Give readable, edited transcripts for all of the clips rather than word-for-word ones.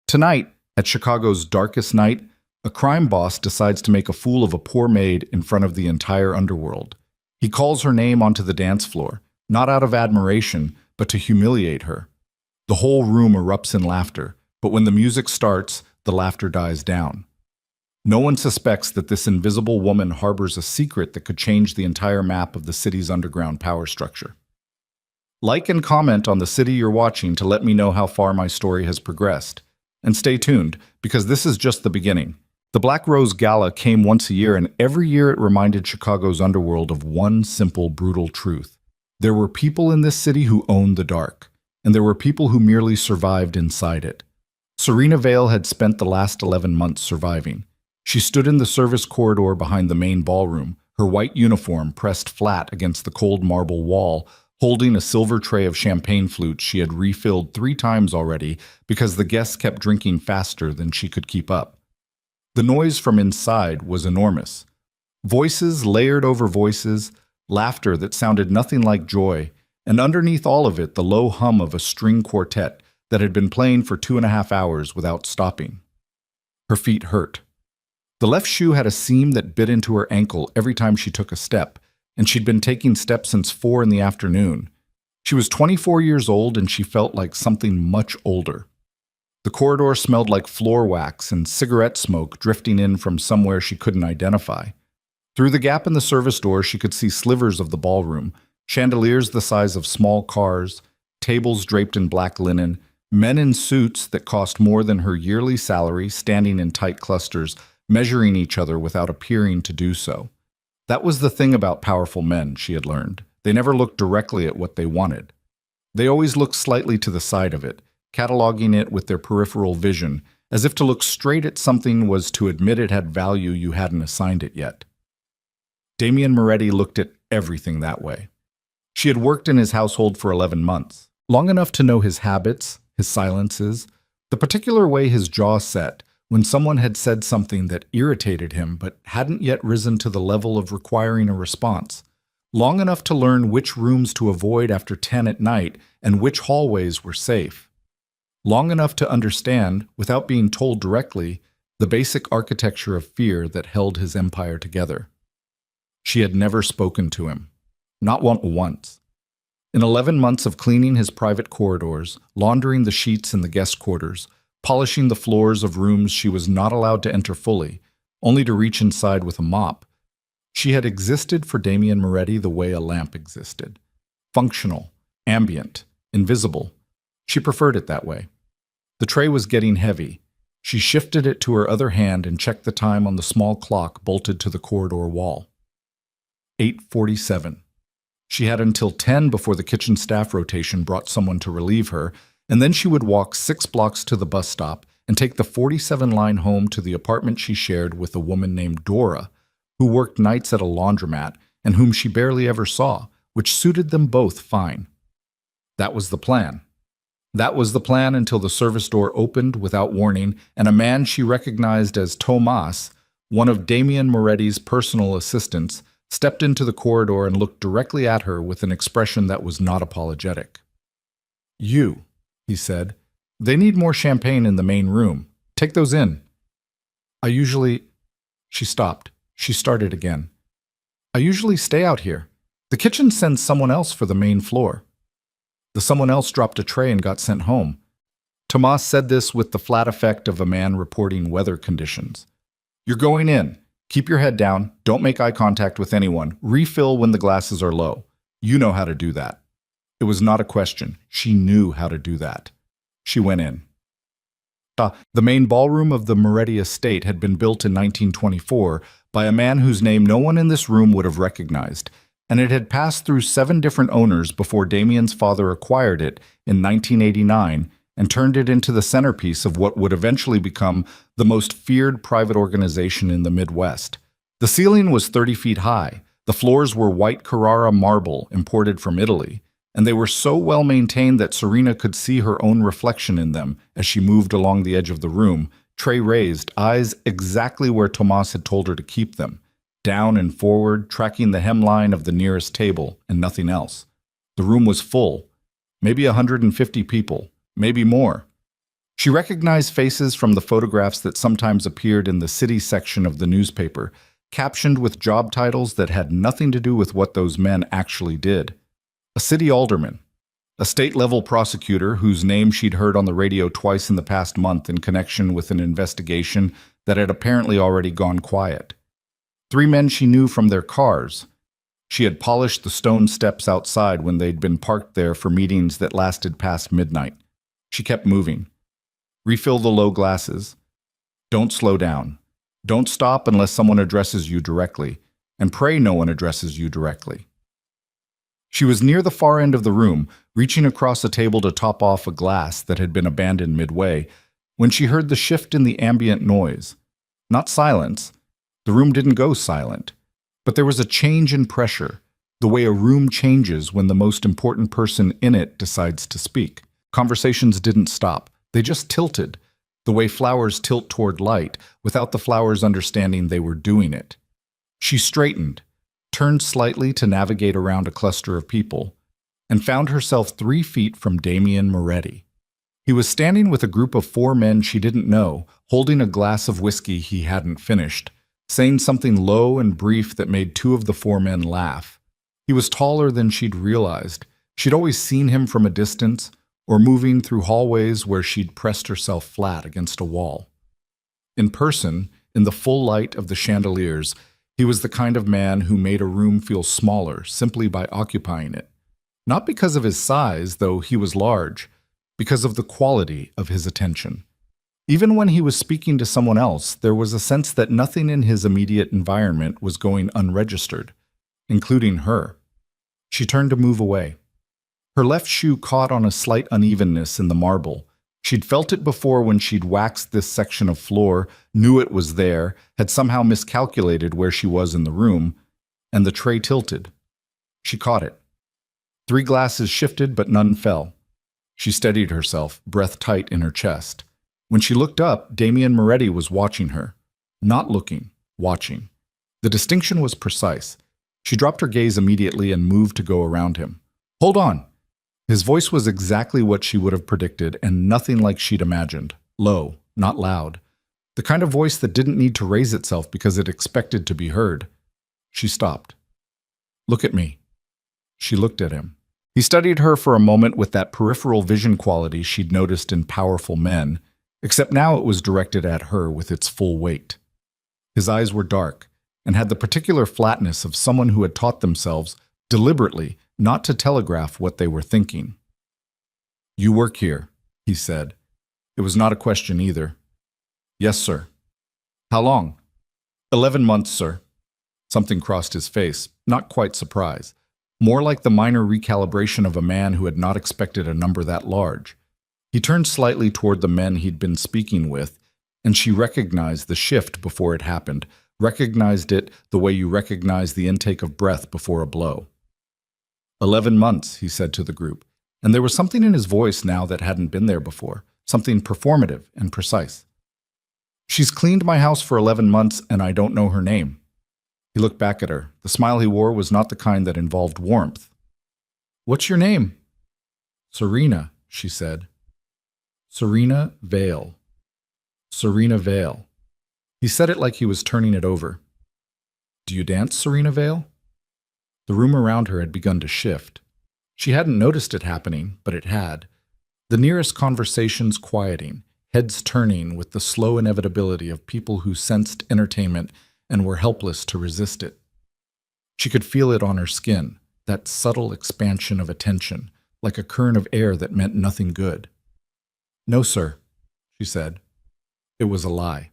Tonight, at Chicago's darkest night, a crime boss decides to make a fool of a poor maid in front of the entire underworld. He calls her name onto the dance floor, not out of admiration, but to humiliate her. The whole room erupts in laughter, but when the music starts, the laughter dies down. No one suspects that this invisible woman harbors a secret that could change the entire map of the city's underground power structure. Like and comment on the city you're watching to let me know how far my story has progressed. And stay tuned, because this is just the beginning. The Black Rose Gala came once a year, and every year it reminded Chicago's underworld of one simple, brutal truth. There were people in this city who owned the dark, and there were people who merely survived inside it. Serena Vale had spent the last 11 months surviving. She stood in the service corridor behind the main ballroom, her white uniform pressed flat against the cold marble wall, holding a silver tray of champagne flutes she had refilled 3 times already because the guests kept drinking faster than she could keep up. The noise from inside was enormous. Voices layered over voices, laughter that sounded nothing like joy, and underneath all of it the low hum of a string quartet that had been playing for 2.5 hours without stopping. Her feet hurt. The left shoe had a seam that bit into her ankle every time she took a step, and she'd been taking steps since 4 in the afternoon. She was 24 years old, and she felt like something much older. The corridor smelled like floor wax and cigarette smoke drifting in from somewhere she couldn't identify. Through the gap in the service door, she could see slivers of the ballroom, chandeliers the size of small cars, tables draped in black linen, men in suits that cost more than her yearly salary standing in tight clusters, measuring each other without appearing to do so. That was the thing about powerful men, she had learned. They never looked directly at what they wanted. They always looked slightly to the side of it, cataloging it with their peripheral vision, as if to look straight at something was to admit it had value you hadn't assigned it yet. Damian Moretti looked at everything that way. She had worked in his household for 11 months, long enough to know his habits, his silences, the particular way his jaw set when someone had said something that irritated him but hadn't yet risen to the level of requiring a response, long enough to learn which rooms to avoid after 10 at night and which hallways were safe, long enough to understand, without being told directly, the basic architecture of fear that held his empire together. She had never spoken to him, not once. In 11 months of cleaning his private corridors, laundering the sheets in the guest quarters, polishing the floors of rooms she was not allowed to enter fully, only to reach inside with a mop, she had existed for Damian Moretti the way a lamp existed. Functional, ambient, invisible. She preferred it that way. The tray was getting heavy. She shifted it to her other hand and checked the time on the small clock bolted to the corridor wall. 8:47. She had until 10 before the kitchen staff rotation brought someone to relieve her, and then she would walk 6 blocks to the bus stop and take the 47 line home to the apartment she shared with a woman named Dora, who worked nights at a laundromat and whom she barely ever saw, which suited them both fine. That was the plan. That was the plan until the service door opened without warning, and a man she recognized as Tomas, one of Damian Moretti's personal assistants, stepped into the corridor and looked directly at her with an expression that was not apologetic. "You," he said. "They need more champagne in the main room. Take those in." "I usually—" She stopped. She started again. "I usually stay out here. The kitchen sends someone else for the main floor." The someone else dropped a tray and got sent home. Tomas said this with the flat effect of a man reporting weather conditions. "You're going in. Keep your head down. Don't make eye contact with anyone. Refill when the glasses are low. You know how to do that." It was not a question. She knew how to do that. She went in. The main ballroom of the Moretti estate had been built in 1924 by a man whose name no one in this room would have recognized, and it had passed through 7 different owners before Damian's father acquired it in 1989 and turned it into the centerpiece of what would eventually become the most feared private organization in the Midwest. The ceiling was 30 feet high. The floors were white Carrara marble imported from Italy, and they were so well maintained that Serena could see her own reflection in them as she moved along the edge of the room, tray raised, eyes exactly where Tomas had told her to keep them, down and forward, tracking the hemline of the nearest table and nothing else. The room was full, maybe 150 people, maybe more. She recognized faces from the photographs that sometimes appeared in the city section of the newspaper, captioned with job titles that had nothing to do with what those men actually did. A city alderman, a state-level prosecutor whose name she'd heard on the radio twice in the past month in connection with an investigation that had apparently already gone quiet. 3 men she knew from their cars. She had polished the stone steps outside when they'd been parked there for meetings that lasted past midnight. She kept moving. Refill the low glasses. Don't slow down. Don't stop unless someone addresses you directly, and pray no one addresses you directly. She was near the far end of the room, reaching across a table to top off a glass that had been abandoned midway, when she heard the shift in the ambient noise. Not silence. The room didn't go silent. But there was a change in pressure, the way a room changes when the most important person in it decides to speak. Conversations didn't stop. They just tilted, the way flowers tilt toward light, without the flowers understanding they were doing it. She straightened, turned slightly to navigate around a cluster of people, and found herself 3 feet from Damien Moretti. He was standing with a group of 4 men she didn't know, holding a glass of whiskey he hadn't finished, saying something low and brief that made 2 of the 4 men laugh. He was taller than she'd realized. She'd always seen him from a distance, or moving through hallways where she'd pressed herself flat against a wall. In person, in the full light of the chandeliers, he was the kind of man who made a room feel smaller simply by occupying it. Not because of his size, though he was large, because of the quality of his attention. Even when he was speaking to someone else, there was a sense that nothing in his immediate environment was going unregistered, including her. She turned to move away. Her left shoe caught on a slight unevenness in the marble. She'd felt it before when she'd waxed this section of floor, knew it was there, had somehow miscalculated where she was in the room, and the tray tilted. She caught it. 3 glasses shifted, but none fell. She steadied herself, breath tight in her chest. When she looked up, Damien Moretti was watching her. Not looking, watching. The distinction was precise. She dropped her gaze immediately and moved to go around him. "Hold on!" His voice was exactly what she would have predicted and nothing like she'd imagined. Low, not loud. The kind of voice that didn't need to raise itself because it expected to be heard. She stopped. "Look at me." She looked at him. He studied her for a moment with that peripheral vision quality she'd noticed in powerful men, except now it was directed at her with its full weight. His eyes were dark and had the particular flatness of someone who had taught themselves, deliberately, not to telegraph what they were thinking. "You work here," he said. It was not a question either. "Yes, sir." "How long?" 11 months, sir." Something crossed his face, not quite surprise. More like the minor recalibration of a man who had not expected a number that large. He turned slightly toward the men he'd been speaking with, and she recognized the shift before it happened, recognized it the way you recognize the intake of breath before a blow. 11 months, he said to the group, and there was something in his voice now that hadn't been there before, something performative and precise. "She's cleaned my house for 11 months, and I don't know her name." He looked back at her. The smile he wore was not the kind that involved warmth. "What's your name?" "Serena," she said. "Serena Vale. Serena Vale." He said it like he was turning it over. "Do you dance, Serena Vale?" The room around her had begun to shift. She hadn't noticed it happening, but it had. The nearest conversations quieting, heads turning with the slow inevitability of people who sensed entertainment and were helpless to resist it. She could feel it on her skin, that subtle expansion of attention, like a current of air that meant nothing good. "No, sir," she said. It was a lie.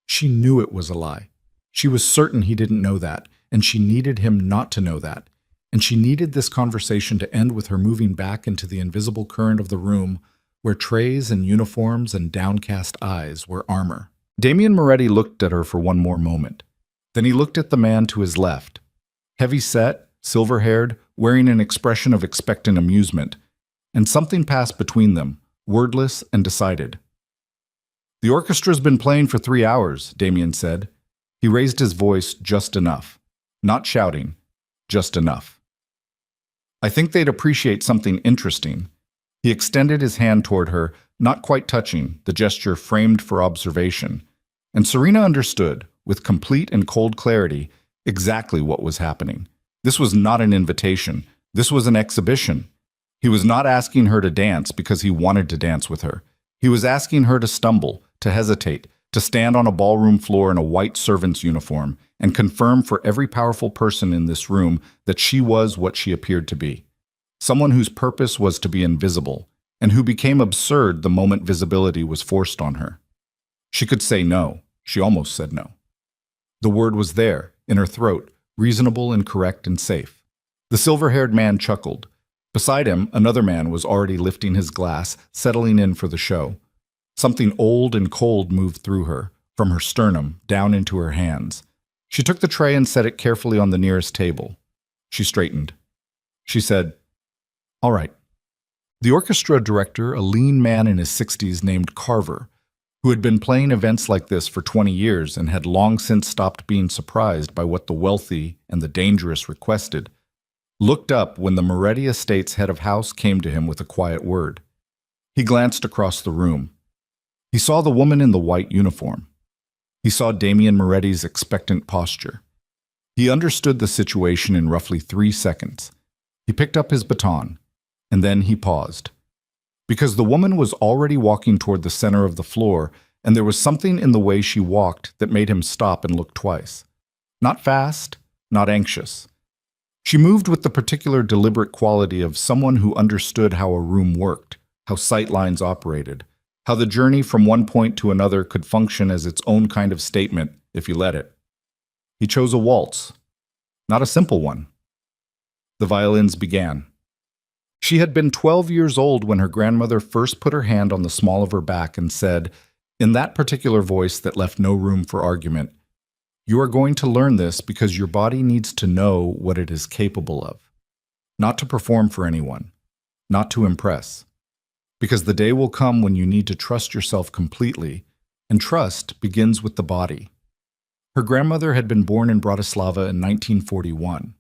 She knew it was a lie. She was certain he didn't know that, and she needed him not to know that. And she needed this conversation to end with her moving back into the invisible current of the room where trays and uniforms and downcast eyes were armor. Damien Moretti looked at her for one more moment. Then he looked at the man to his left. Heavy-set, silver-haired, wearing an expression of expectant amusement. And something passed between them, wordless and decided. "The orchestra's been playing for 3 hours, Damien said. He raised his voice just enough. Not shouting, just enough. "I think they'd appreciate something interesting." He extended his hand toward her, not quite touching, the gesture framed for observation. And Serena understood, with complete and cold clarity, exactly what was happening. This was not an invitation. This was an exhibition. He was not asking her to dance because he wanted to dance with her. He was asking her to stumble, to hesitate, to stand on a ballroom floor in a white servant's uniform and confirm for every powerful person in this room that she was what she appeared to be. Someone whose purpose was to be invisible, and who became absurd the moment visibility was forced on her. She could say no. She almost said no. The word was there, in her throat, reasonable and correct and safe. The silver-haired man chuckled. Beside him, another man was already lifting his glass, settling in for the show. Something old and cold moved through her, from her sternum, down into her hands. She took the tray and set it carefully on the nearest table. She straightened. She said, "All right." The orchestra director, a lean man in his 60s named Carver, who had been playing events like this for 20 years and had long since stopped being surprised by what the wealthy and the dangerous requested, looked up when the Moretti Estates head of house came to him with a quiet word. He glanced across the room. He saw the woman in the white uniform. He saw Damien Moretti's expectant posture. He understood the situation in roughly 3 seconds. He picked up his baton, and then he paused. Because the woman was already walking toward the center of the floor, and there was something in the way she walked that made him stop and look twice. Not fast, not anxious. She moved with the particular deliberate quality of someone who understood how a room worked, how sight lines operated, how the journey from one point to another could function as its own kind of statement if you let it. He chose a waltz, not a simple one. The violins began. She had been 12 years old when her grandmother first put her hand on the small of her back and said, in that particular voice that left no room for argument, "You are going to learn this because your body needs to know what it is capable of. Not to perform for anyone, not to impress. Because the day will come when you need to trust yourself completely, and trust begins with the body." Her grandmother had been born in Bratislava in 1941.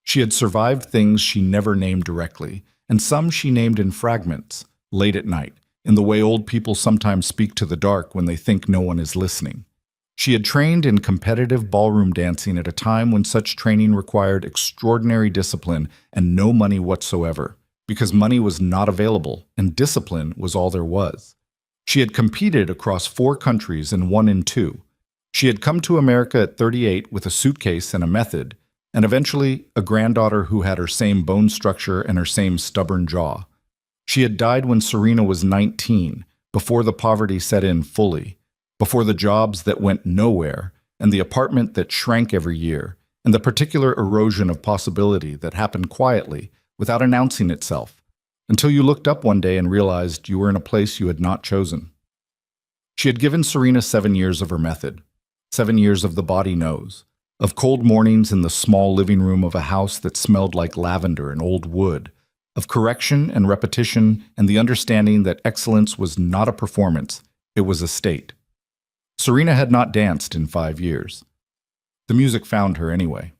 She had survived things she never named directly, and some she named in fragments, late at night, in the way old people sometimes speak to the dark when they think no one is listening. She had trained in competitive ballroom dancing at a time when such training required extraordinary discipline and no money whatsoever, because money was not available and discipline was all there was. She had competed across 4 countries and won in 2. She had come to America at 38 with a suitcase and a method, and eventually a granddaughter who had her same bone structure and her same stubborn jaw. She had died when Serena was 19, before the poverty set in fully, before the jobs that went nowhere, and the apartment that shrank every year, and the particular erosion of possibility that happened quietly, without announcing itself, until you looked up one day and realized you were in a place you had not chosen. She had given Serena 7 years of her method, 7 years of the body knows, of cold mornings in the small living room of a house that smelled like lavender and old wood, of correction and repetition and the understanding that excellence was not a performance, it was a state. Serena had not danced in 5 years. The music found her anyway.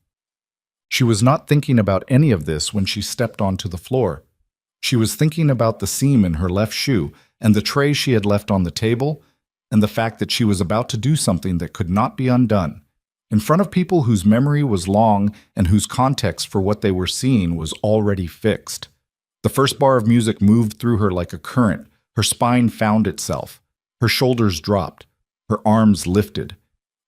She was not thinking about any of this when she stepped onto the floor. She was thinking about the seam in her left shoe and the tray she had left on the table and the fact that she was about to do something that could not be undone, in front of people whose memory was long and whose context for what they were seeing was already fixed. The first bar of music moved through her like a current. Her spine found itself. Her shoulders dropped. Her arms lifted.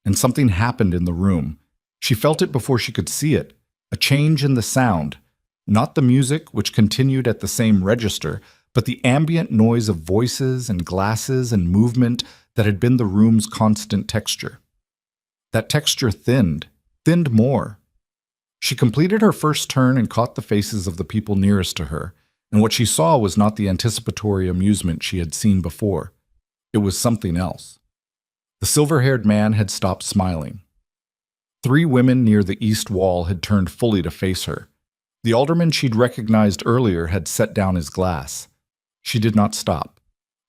And something happened in the room. She felt it before she could see it. A change in the sound. Not the music, which continued at the same register, but the ambient noise of voices and glasses and movement that had been the room's constant texture. That texture thinned more. She completed her first turn and caught the faces of the people nearest to her, and what she saw was not the anticipatory amusement she had seen before. It was something else. The silver-haired man had stopped smiling. 3 women near the east wall had turned fully to face her. The alderman she'd recognized earlier had set down his glass. She did not stop.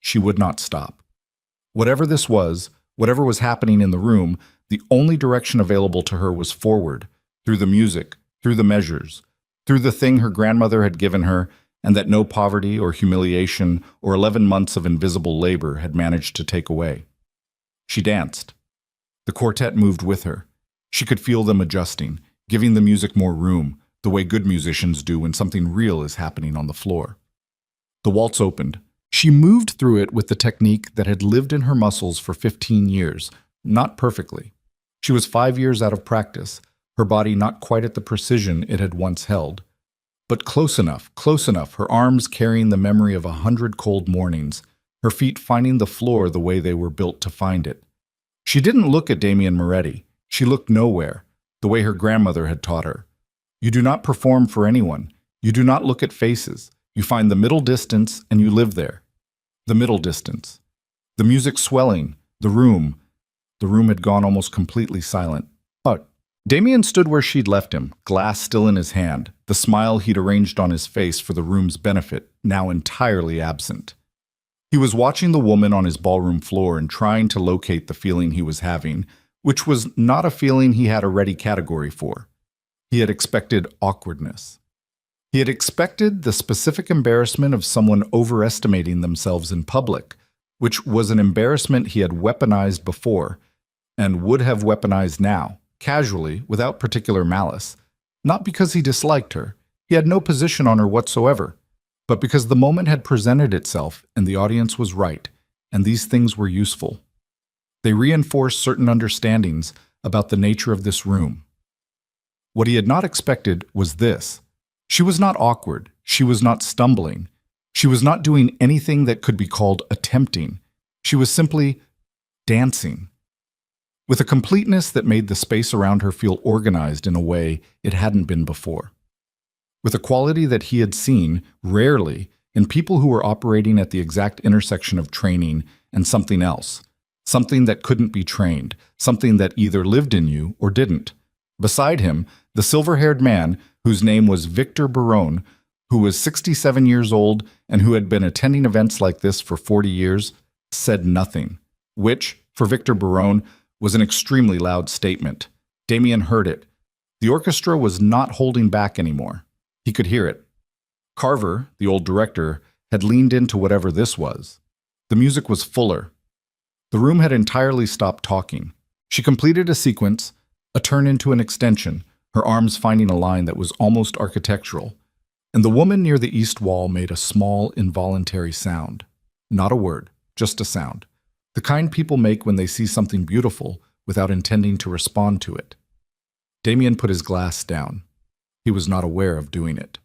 She would not stop. Whatever this was, whatever was happening in the room, the only direction available to her was forward, through the music, through the measures, through the thing her grandmother had given her, and that no poverty or humiliation or 11 months of invisible labor had managed to take away. She danced. The quartet moved with her. She could feel them adjusting, giving the music more room, the way good musicians do when something real is happening on the floor. The waltz opened. She moved through it with the technique that had lived in her muscles for 15 years, not perfectly. She was 5 years out of practice, her body not quite at the precision it had once held. But close enough, her arms carrying the memory of 100 cold mornings, her feet finding the floor the way they were built to find it. She didn't look at Damien Moretti. She looked nowhere, the way her grandmother had taught her. You do not perform for anyone. You do not look at faces. You find the middle distance and you live there. The middle distance. The music swelling, the room. The room had gone almost completely silent. But Damien stood where she'd left him, glass still in his hand, the smile he'd arranged on his face for the room's benefit, now entirely absent. He was watching the woman on his ballroom floor and trying to locate the feeling he was having, which was not a feeling he had a ready category for. He had expected awkwardness. He had expected the specific embarrassment of someone overestimating themselves in public, which was an embarrassment he had weaponized before, and would have weaponized now, casually, without particular malice, not because he disliked her, he had no position on her whatsoever, but because the moment had presented itself and the audience was right, and these things were useful. They reinforced certain understandings about the nature of this room. What he had not expected was this. She was not awkward, she was not stumbling, she was not doing anything that could be called attempting, she was simply dancing. With a completeness that made the space around her feel organized in a way it hadn't been before. With a quality that he had seen, rarely, in people who were operating at the exact intersection of training and something else, something that couldn't be trained, something that either lived in you or didn't. Beside him, the silver-haired man, whose name was Victor Barone, who was 67 years old and who had been attending events like this for 40 years, said nothing, which, for Victor Barone, was an extremely loud statement. Damien heard it. The orchestra was not holding back anymore. He could hear it. Carver, the old director, had leaned into whatever this was. The music was fuller. The room had entirely stopped talking. She completed a sequence, a turn into an extension, her arms finding a line that was almost architectural, and the woman near the east wall made a small, involuntary sound. Not a word, just a sound. The kind people make when they see something beautiful without intending to respond to it. Damien put his glass down. He was not aware of doing it.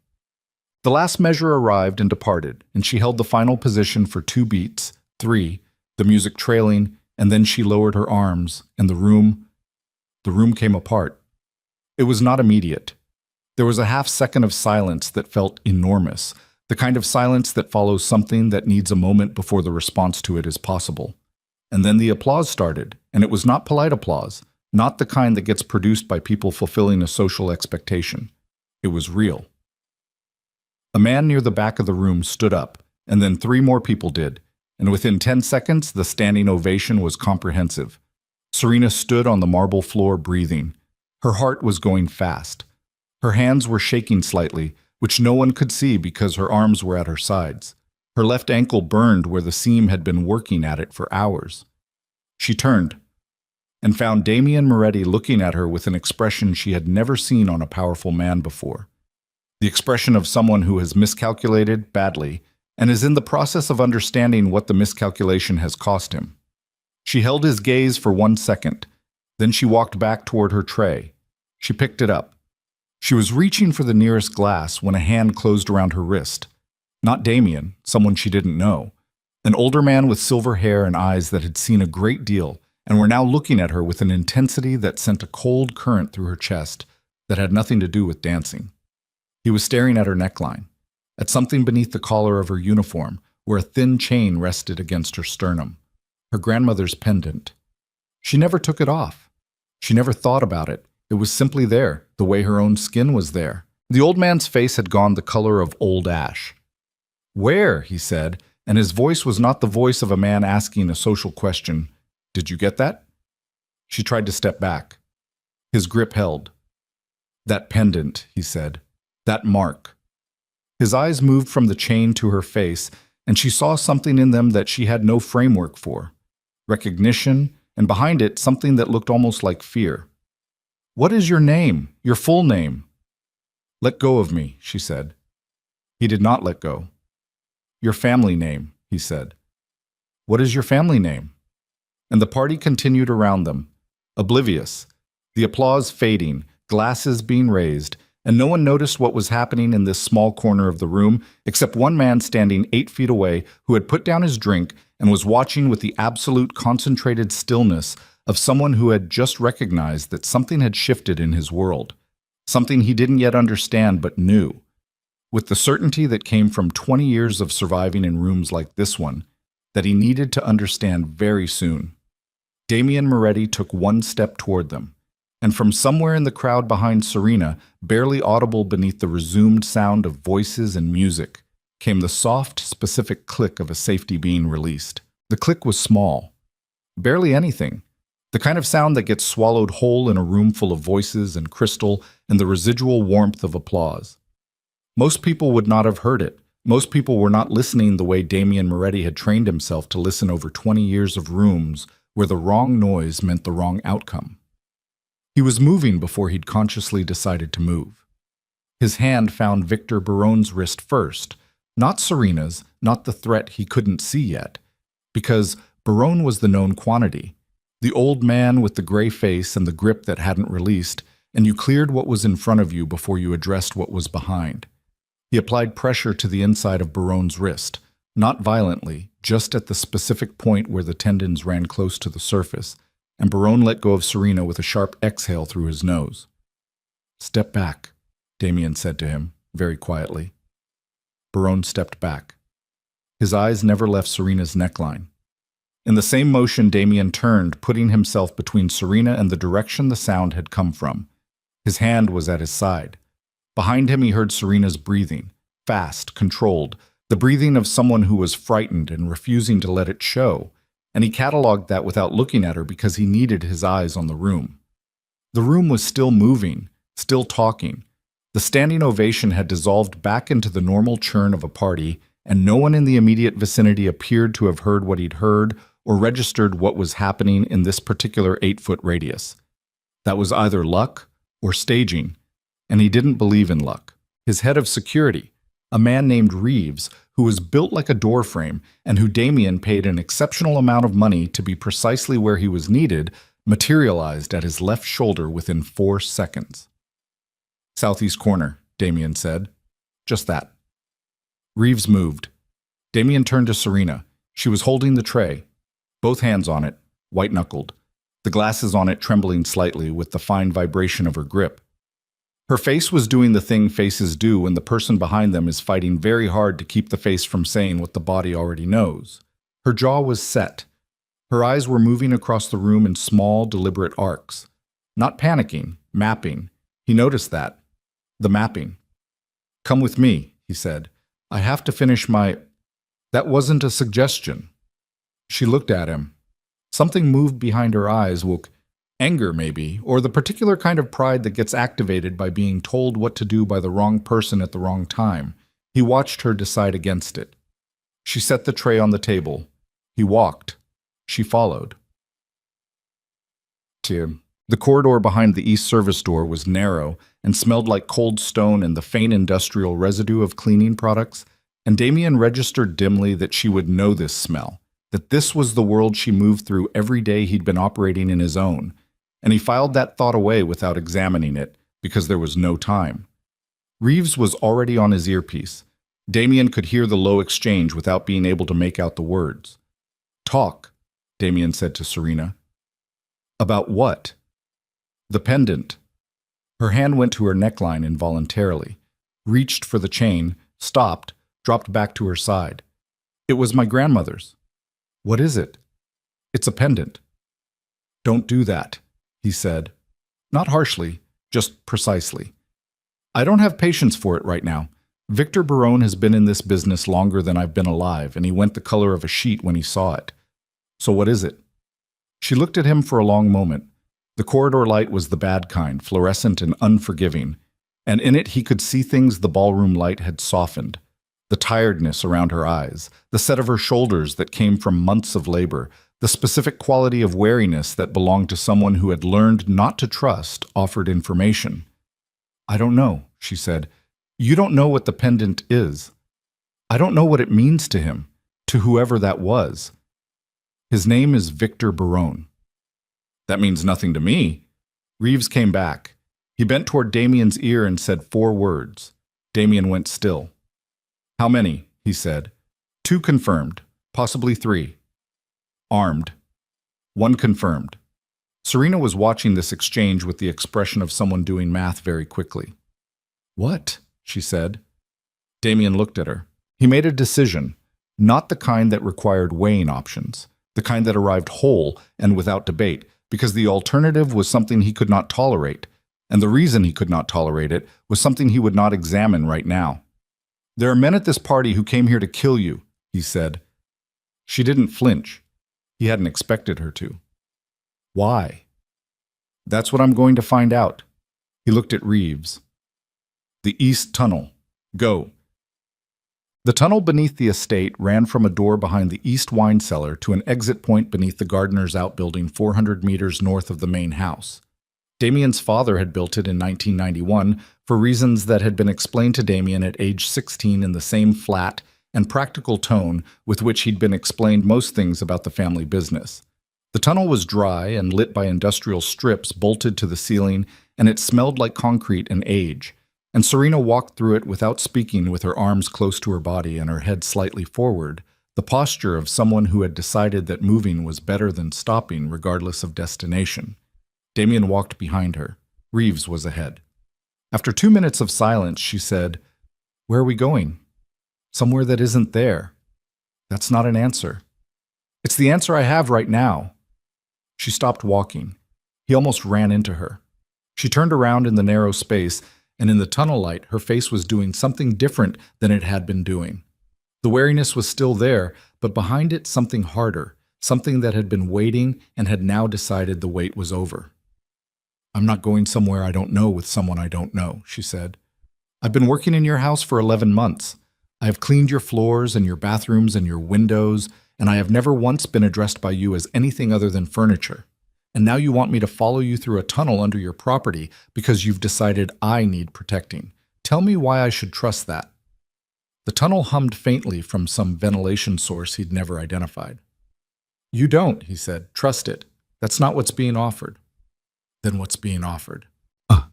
The last measure arrived and departed, and she held the final position for 2 beats, 3, the music trailing, and then she lowered her arms, and the room came apart. It was not immediate. There was a half-second of silence that felt enormous, the kind of silence that follows something that needs a moment before the response to it is possible. And then the applause started, and it was not polite applause, not the kind that gets produced by people fulfilling a social expectation. It was real. A man near the back of the room stood up, and then 3 more people did, and within 10 seconds the standing ovation was comprehensive. Serena stood on the marble floor breathing. Her heart was going fast. Her hands were shaking slightly, which no one could see because her arms were at her sides. Her left ankle burned where the seam had been working at it for hours. She turned and found Damien Moretti looking at her with an expression she had never seen on a powerful man before. The expression of someone who has miscalculated badly and is in the process of understanding what the miscalculation has cost him. She held his gaze for 1 second. Then she walked back toward her tray. She picked it up. She was reaching for the nearest glass when a hand closed around her wrist. Not Damien, someone she didn't know. An older man with silver hair and eyes that had seen a great deal and were now looking at her with an intensity that sent a cold current through her chest that had nothing to do with dancing. He was staring at her neckline, at something beneath the collar of her uniform where a thin chain rested against her sternum, her grandmother's pendant. She never took it off. She never thought about it. It was simply there, the way her own skin was there. The old man's face had gone the color of old ash. "Where?" he said, and his voice was not the voice of a man asking a social question. "Did you get that?" She tried to step back. His grip held. "That pendant," he said. "That mark." His eyes moved from the chain to her face, and she saw something in them that she had no framework for. Recognition, and behind it, something that looked almost like fear. "What is your name? Your full name?" "Let go of me," she said. He did not let go. "Your family name," he said. "What is your family name?" And the party continued around them, oblivious, the applause fading, glasses being raised, and no one noticed what was happening in this small corner of the room except one man standing 8 feet away who had put down his drink and was watching with the absolute concentrated stillness of someone who had just recognized that something had shifted in his world, something he didn't yet understand but knew. With the certainty that came from 20 years of surviving in rooms like this one, that he needed to understand very soon. Damien Moretti took one step toward them, and from somewhere in the crowd behind Serena, barely audible beneath the resumed sound of voices and music, came the soft, specific click of a safety being released. The click was small, barely anything, the kind of sound that gets swallowed whole in a room full of voices and crystal and the residual warmth of applause. Most people would not have heard it. Most people were not listening the way Damien Moretti had trained himself to listen over 20 years of rooms where the wrong noise meant the wrong outcome. He was moving before he'd consciously decided to move. His hand found Victor Barone's wrist first, not Serena's, not the threat he couldn't see yet, because Barone was the known quantity, the old man with the gray face and the grip that hadn't released, and you cleared what was in front of you before you addressed what was behind. He applied pressure to the inside of Barone's wrist, not violently, just at the specific point where the tendons ran close to the surface, and Barone let go of Serena with a sharp exhale through his nose. "Step back," Damien said to him, very quietly. Barone stepped back. His eyes never left Serena's neckline. In the same motion, Damien turned, putting himself between Serena and the direction the sound had come from. His hand was at his side. Behind him he heard Serena's breathing, fast, controlled, the breathing of someone who was frightened and refusing to let it show, and he cataloged that without looking at her because he needed his eyes on the room. The room was still moving, still talking. The standing ovation had dissolved back into the normal churn of a party, and no one in the immediate vicinity appeared to have heard what he'd heard or registered what was happening in this particular 8-foot radius. That was either luck or staging, and he didn't believe in luck. His head of security, a man named Reeves, who was built like a doorframe and who Damien paid an exceptional amount of money to be precisely where he was needed, materialized at his left shoulder within 4 seconds. "Southeast corner," Damien said. "Just that." Reeves moved. Damien turned to Serena. She was holding the tray, both hands on it, white-knuckled, the glasses on it trembling slightly with the fine vibration of her grip. Her face was doing the thing faces do when the person behind them is fighting very hard to keep the face from saying what the body already knows. Her jaw was set. Her eyes were moving across the room in small, deliberate arcs. Not panicking, mapping. He noticed that. The mapping. "Come with me," he said. "I have to finish my—" That wasn't a suggestion. She looked at him. Something moved behind her eyes, woke anger maybe, or the particular kind of pride that gets activated by being told what to do by the wrong person at the wrong time. He watched her decide against it. She set the tray on the table. He walked. She followed. The corridor behind the east service door was narrow and smelled like cold stone and the faint industrial residue of cleaning products, and Damien registered dimly that she would know this smell, that this was the world she moved through every day he'd been operating in his own, and he filed that thought away without examining it, because there was no time. Reeves was already on his earpiece. Damien could hear the low exchange without being able to make out the words. "Talk," Damien said to Serena. "About what?" "The pendant." Her hand went to her neckline involuntarily, reached for the chain, stopped, dropped back to her side. "It was my grandmother's." "What is it?" "It's a pendant." "Don't do that," he said. Not harshly, just precisely. "I don't have patience for it right now. Victor Barone has been in this business longer than I've been alive, and he went the color of a sheet when he saw it. So what is it?" She looked at him for a long moment. The corridor light was the bad kind, fluorescent and unforgiving. and in it he could see things the ballroom light had softened. The tiredness around her eyes, the set of her shoulders that came from months of labor, the specific quality of wariness that belonged to someone who had learned not to trust offered information. "I don't know," she said. "You don't know what the pendant is. I don't know what it means to him, to whoever that was. His name is Victor Barone." "That means nothing to me." Reeves came back. He bent toward Damien's ear and said 4 words. Damien went still. "How many?" he said. "2 confirmed, possibly 3. Armed. 1 confirmed." Serena was watching this exchange with the expression of someone doing math very quickly. "What?" she said. Damien looked at her. He made a decision, not the kind that required weighing options, the kind that arrived whole and without debate, because the alternative was something he could not tolerate, and the reason he could not tolerate it was something he would not examine right now. "There are men at this party who came here to kill you," he said. She didn't flinch. He hadn't expected her to. "Why?" "That's what I'm going to find out." He looked at Reeves. "The East Tunnel. Go." The tunnel beneath the estate ran from a door behind the east wine cellar to an exit point beneath the gardener's outbuilding 400 meters north of the main house. Damien's father had built it in 1991 for reasons that had been explained to Damien at age 16 in the same flat and practical tone with which he'd been explained most things about the family business. The tunnel was dry and lit by industrial strips bolted to the ceiling, and it smelled like concrete and age. And Serena walked through it without speaking, with her arms close to her body and her head slightly forward, the posture of someone who had decided that moving was better than stopping regardless of destination. Damien walked behind her. Reeves was ahead. After 2 minutes of silence, she said, "Where are we going?" "Somewhere that isn't there." "That's not an answer." "It's the answer I have right now." She stopped walking. He almost ran into her. She turned around in the narrow space, and in the tunnel light, her face was doing something different than it had been doing. The wariness was still there, but behind it something harder, something that had been waiting and had now decided the wait was over. "I'm not going somewhere I don't know with someone I don't know," she said. "I've been working in your house for 11 months. I have cleaned your floors and your bathrooms and your windows, and I have never once been addressed by you as anything other than furniture. And now you want me to follow you through a tunnel under your property because you've decided I need protecting. Tell me why I should trust that." The tunnel hummed faintly from some ventilation source he'd never identified. "You don't," he said. "Trust it. That's not what's being offered." "Then what's being offered?"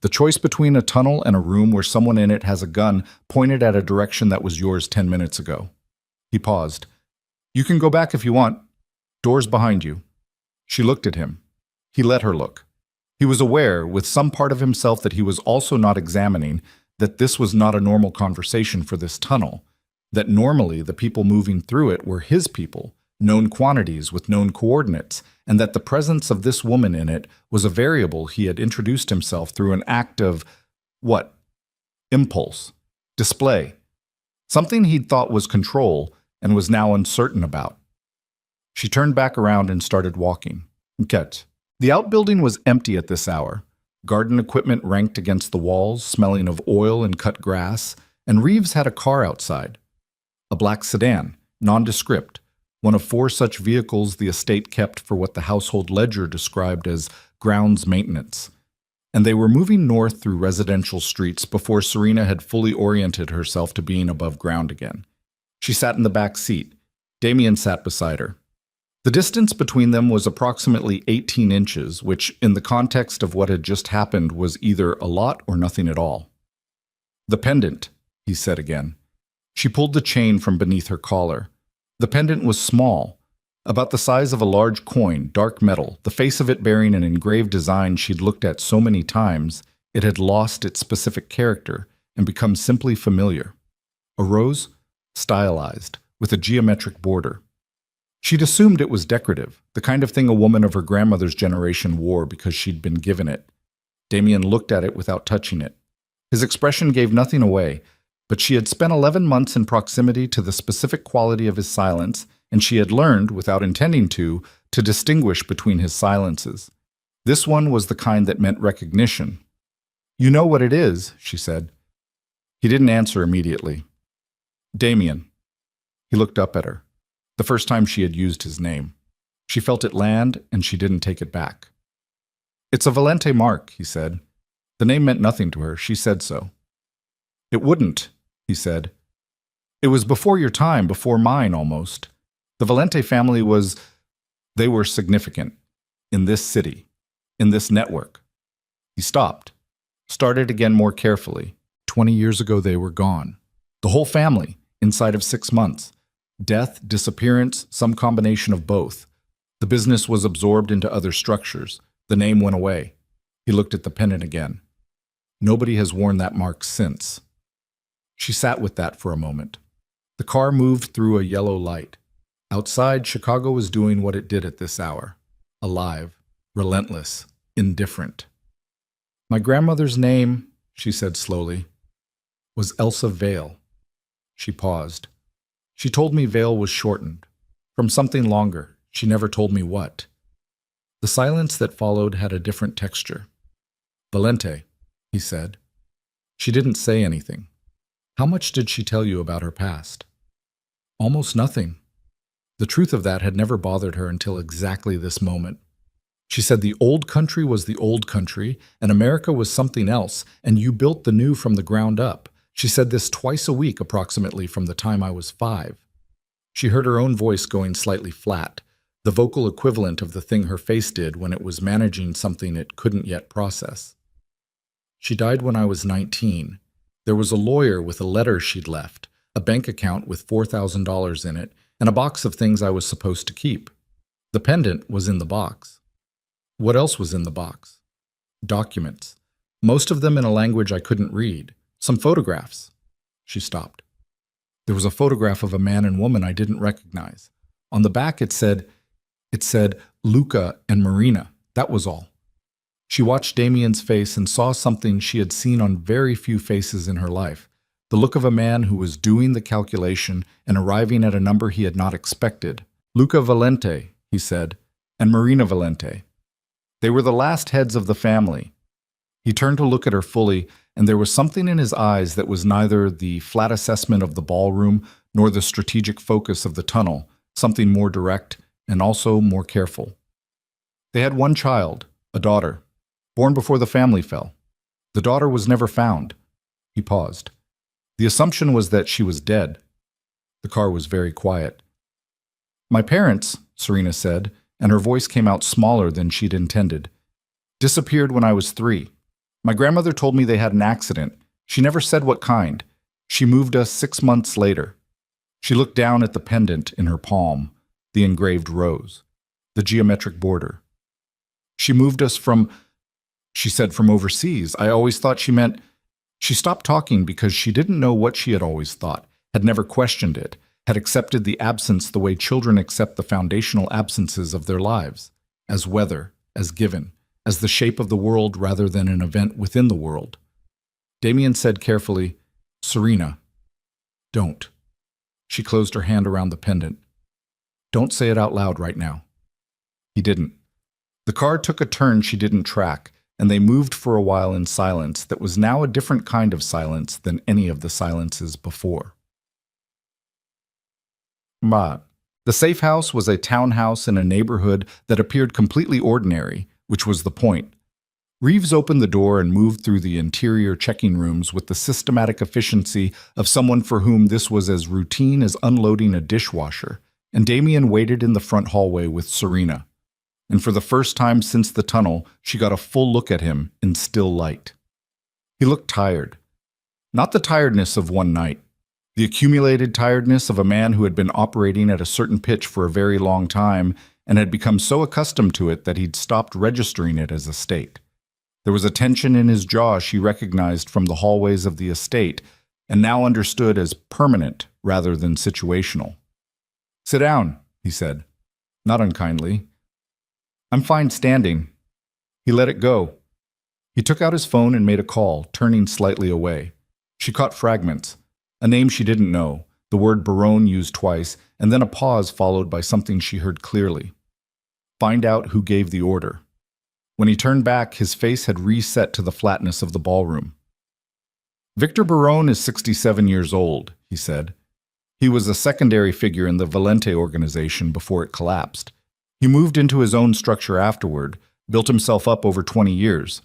"The choice between a tunnel and a room where someone in it has a gun pointed at a direction that was yours 10 minutes ago." He paused. "You can go back if you want. Doors behind you." She looked at him. He let her look. He was aware, with some part of himself that he was also not examining, that this was not a normal conversation for this tunnel, that normally the people moving through it were his people, known quantities with known coordinates, and that the presence of this woman in it was a variable he had introduced himself through an act of, what? Impulse. Display. Something he'd thought was control and was now uncertain about. She turned back around and started walking. Get. The outbuilding was empty at this hour. Garden equipment ranked against the walls, smelling of oil and cut grass, and Reeves had a car outside. A black sedan, nondescript, one of 4 such vehicles the estate kept for what the household ledger described as grounds maintenance. And they were moving north through residential streets before Serena had fully oriented herself to being above ground again. She sat in the back seat. Damien sat beside her. The distance between them was approximately 18 inches, which, in the context of what had just happened, was either a lot or nothing at all. "The pendant," he said again. She pulled the chain from beneath her collar. The pendant was small, about the size of a large coin, dark metal, the face of it bearing an engraved design she'd looked at so many times, it had lost its specific character and become simply familiar. A rose, stylized, with a geometric border. She'd assumed it was decorative, the kind of thing a woman of her grandmother's generation wore because she'd been given it. Damien looked at it without touching it. His expression gave nothing away, but she had spent 11 months in proximity to the specific quality of his silence, and she had learned, without intending to distinguish between his silences. This one was the kind that meant recognition. You know what it is, she said. He didn't answer immediately. Damien. He looked up at her. The first time she had used his name. She felt it land, and she didn't take it back. It's a Valente mark, he said. The name meant nothing to her. She said so. It wouldn't, he said. It was before your time, before mine almost. The Valente family they were significant. In this city. In this network. He stopped. Started again more carefully. 20 years ago they were gone. The whole family, inside of 6 months. Death, disappearance, some combination of both. The business was absorbed into other structures. The name went away. He looked at the pendant again. Nobody has worn that mark since. She sat with that for a moment. The car moved through a yellow light. Outside, Chicago was doing what it did at this hour. Alive, relentless, indifferent. My grandmother's name, she said slowly, was Elsa Vale. She paused. She told me Vale was shortened. From something longer. She never told me what. The silence that followed had a different texture. Valente, he said. She didn't say anything. How much did she tell you about her past? Almost nothing. The truth of that had never bothered her until exactly this moment. She said the old country was the old country, and America was something else, and you built the new from the ground up. She said this twice a week approximately from the time I was 5. She heard her own voice going slightly flat, the vocal equivalent of the thing her face did when it was managing something it couldn't yet process. She died when I was 19. There was a lawyer with a letter she'd left, a bank account with $4,000 in it, and a box of things I was supposed to keep. The pendant was in the box. What else was in the box? Documents. Most of them in a language I couldn't read. Some photographs. She stopped. There was a photograph of a man and woman I didn't recognize. On the back it said Luca and Marina. That was all. She watched Damien's face and saw something she had seen on very few faces in her life. The look of a man who was doing the calculation and arriving at a number he had not expected. Luca Valente, he said, and Marina Valente. They were the last heads of the family. He turned to look at her fully, and there was something in his eyes that was neither the flat assessment of the ballroom nor the strategic focus of the tunnel, something more direct and also more careful. They had one child, a daughter, born before the family fell. The daughter was never found. He paused. The assumption was that she was dead. The car was very quiet. My parents, Serena said, and her voice came out smaller than she'd intended, disappeared when I was 3. My grandmother told me they had an accident. She never said what kind. She moved us 6 months later. She looked down at the pendant in her palm, the engraved rose, the geometric border. She moved us she said from overseas. I always thought she meant. She stopped talking because she didn't know what she had always thought, had never questioned it, had accepted the absence the way children accept the foundational absences of their lives, as weather, as given, as the shape of the world rather than an event within the world. Damien said carefully, Serena, don't. She closed her hand around the pendant. Don't say it out loud right now. He didn't. The car took a turn she didn't track, and they moved for a while in silence that was now a different kind of silence than any of the silences before. Maid. The safe house was a townhouse in a neighborhood that appeared completely ordinary, which was the point. Reeves opened the door and moved through the interior checking rooms with the systematic efficiency of someone for whom this was as routine as unloading a dishwasher, and Damien waited in the front hallway with Serena. And for the first time since the tunnel, she got a full look at him in still light. He looked tired. Not the tiredness of one night. The accumulated tiredness of a man who had been operating at a certain pitch for a very long time and had become so accustomed to it that he'd stopped registering it as a state. There was a tension in his jaw she recognized from the hallways of the estate and now understood as permanent rather than situational. Sit down, he said, not unkindly. I'm fine standing. He let it go. He took out his phone and made a call, turning slightly away. She caught fragments. A name she didn't know, the word Barone used twice, and then a pause followed by something she heard clearly. Find out who gave the order. When he turned back, his face had reset to the flatness of the ballroom. Victor Barone is 67 years old, he said. He was a secondary figure in the Valente organization before it collapsed. He moved into his own structure afterward, built himself up over 20 years.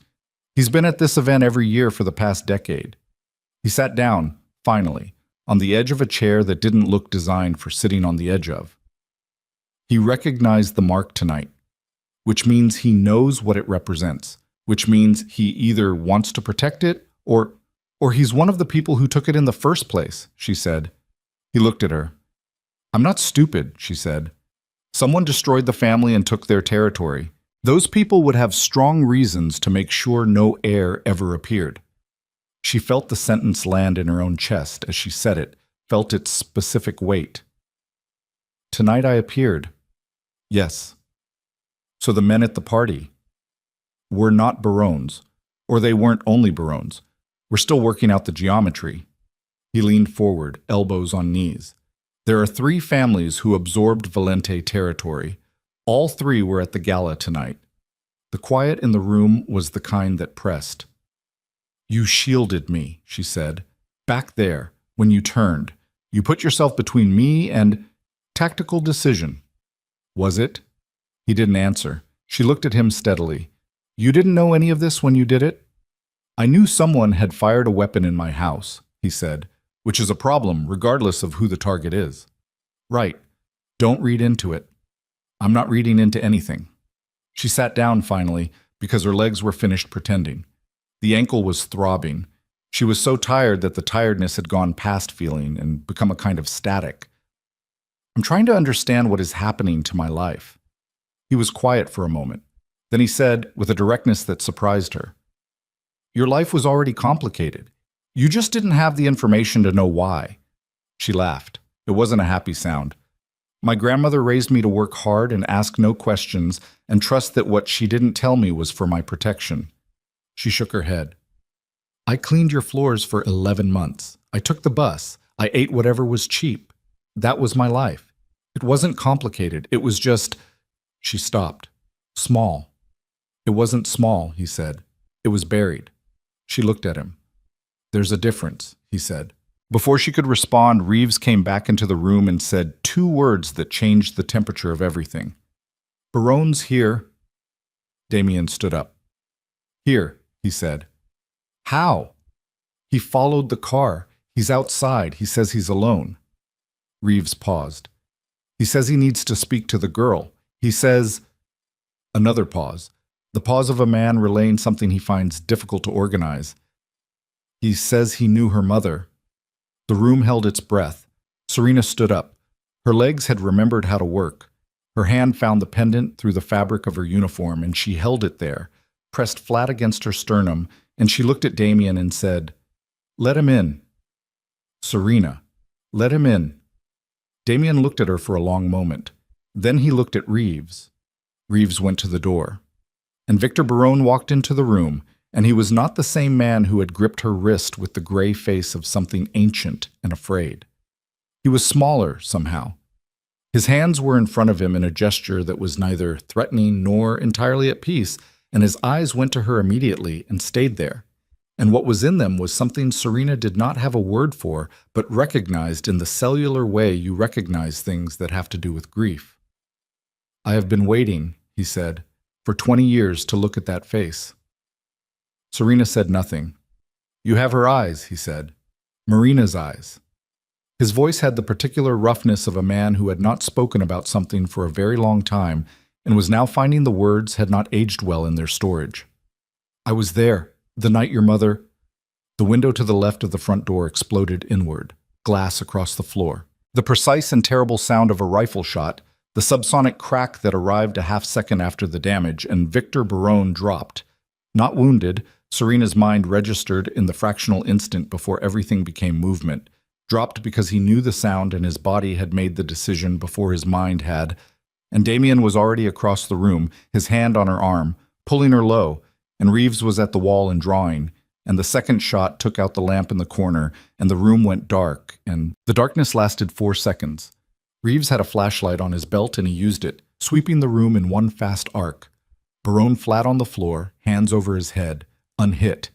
He's been at this event every year for the past decade. He sat down, finally, on the edge of a chair that didn't look designed for sitting on the edge of. He recognized the mark tonight, which means he knows what it represents, which means he either wants to protect it or he's one of the people who took it in the first place, she said. He looked at her. I'm not stupid, she said. Someone destroyed the family and took their territory. Those people would have strong reasons to make sure no heir ever appeared. She felt the sentence land in her own chest as she said it, felt its specific weight. Tonight I appeared. Yes. So the men at the party were not Barones, or they weren't only Barones. We're still working out the geometry. He leaned forward, elbows on knees. There are 3 families who absorbed Valente territory. All 3 were at the gala tonight. The quiet in the room was the kind that pressed. You shielded me, she said. Back there, when you turned. You put yourself between me and tactical decision. Was it? He didn't answer. She looked at him steadily. You didn't know any of this when you did it? I knew someone had fired a weapon in my house, he said, which is a problem regardless of who the target is. Right. Don't read into it. I'm not reading into anything. She sat down finally because her legs were finished pretending. The ankle was throbbing. She was so tired that the tiredness had gone past feeling and become a kind of static. I'm trying to understand what is happening to my life. He was quiet for a moment. Then he said, with a directness that surprised her, Your life was already complicated. You just didn't have the information to know why. She laughed. It wasn't a happy sound. My grandmother raised me to work hard and ask no questions and trust that what she didn't tell me was for my protection. She shook her head. I cleaned your floors for 11 months. I took the bus. I ate whatever was cheap. That was my life. It wasn't complicated. It was just... She stopped. Small. It wasn't small, he said. It was buried. She looked at him. There's a difference, he said. Before she could respond, Reeves came back into the room and said 2 words that changed the temperature of everything. Barone's here. Damien stood up. Here, he said. How? He followed the car. He's outside. He says he's alone. Reeves paused. He says he needs to speak to the girl. He says... Another pause. The pause of a man relaying something he finds difficult to organize. He says he knew her mother. The room held its breath. Serena stood up. Her legs had remembered how to work. Her hand found the pendant through the fabric of her uniform, and she held it there, pressed flat against her sternum, and she looked at Damien and said, Let him in. Serena, let him in. Damien looked at her for a long moment. Then he looked at Reeves. Reeves went to the door. And Victor Barone walked into the room, and he was not the same man who had gripped her wrist with the gray face of something ancient and afraid. He was smaller, somehow. His hands were in front of him in a gesture that was neither threatening nor entirely at peace, and his eyes went to her immediately and stayed there. And what was in them was something Serena did not have a word for, but recognized in the cellular way you recognize things that have to do with grief. I have been waiting, he said, for 20 years to look at that face. Serena said nothing. You have her eyes, he said. Marina's eyes. His voice had the particular roughness of a man who had not spoken about something for a very long time and was now finding the words had not aged well in their storage. I was there, the night your mother... The window to the left of the front door exploded inward, glass across the floor. The precise and terrible sound of a rifle shot, the subsonic crack that arrived a half-second after the damage, and Victor Barone dropped. Not wounded, Serena's mind registered in the fractional instant before everything became movement. Dropped because he knew the sound and his body had made the decision before his mind had. And Damien was already across the room, his hand on her arm, pulling her low, and Reeves was at the wall and drawing. And the second shot took out the lamp in the corner, and the room went dark, and the darkness lasted 4 seconds. Reeves had a flashlight on his belt and he used it, sweeping the room in one fast arc. Barone flat on the floor, hands over his head, unhit.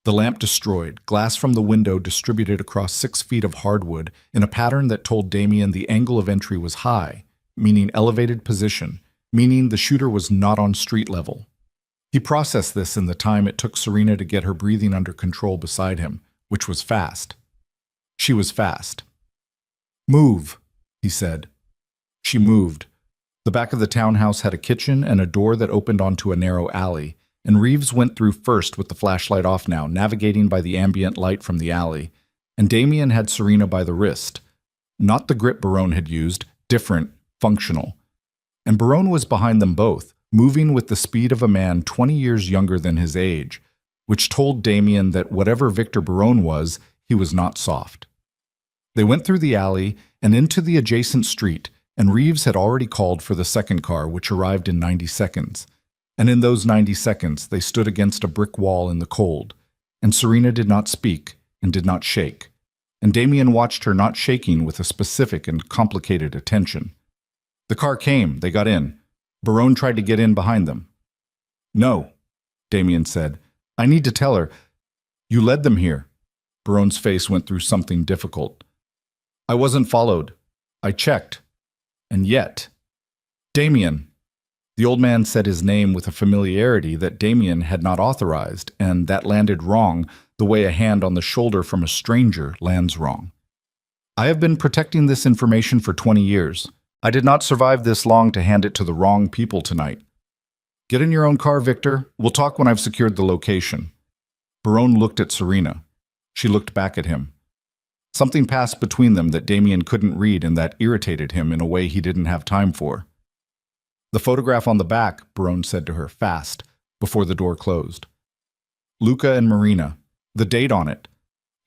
The lamp destroyed, glass from the window distributed across 6 feet of hardwood in a pattern that told Damien the angle of entry was high, meaning elevated position, meaning the shooter was not on street level. He processed this in the time it took Serena to get her breathing under control beside him, which was fast. She was fast. "Move," he said. She moved. The back of the townhouse had a kitchen and a door that opened onto a narrow alley, and Reeves went through first with the flashlight off now, navigating by the ambient light from the alley, and Damien had Serena by the wrist. Not the grip Barone had used, different, functional. And Barone was behind them both, moving with the speed of a man 20 years younger than his age, which told Damien that whatever Victor Barone was, he was not soft. They went through the alley and into the adjacent street, and Reeves had already called for the second car, which arrived in 90 seconds. And in those 90 seconds, they stood against a brick wall in the cold, and Serena did not speak and did not shake, and Damien watched her not shaking with a specific and complicated attention. The car came, they got in. Barone tried to get in behind them. "No," Damien said. "I need to tell her. You led them here." Barone's face went through something difficult. "I wasn't followed. I checked. And yet." "Damien." The old man said his name with a familiarity that Damien had not authorized, and that landed wrong, the way a hand on the shoulder from a stranger lands wrong. "I have been protecting this information for 20 years. I did not survive this long to hand it to the wrong people tonight. Get in your own car, Victor. We'll talk when I've secured the location." Barone looked at Serena. She looked back at him. Something passed between them that Damien couldn't read and that irritated him in a way he didn't have time for. "The photograph on the back," Barone said to her, fast, before the door closed. "Luca and Marina. The date on it.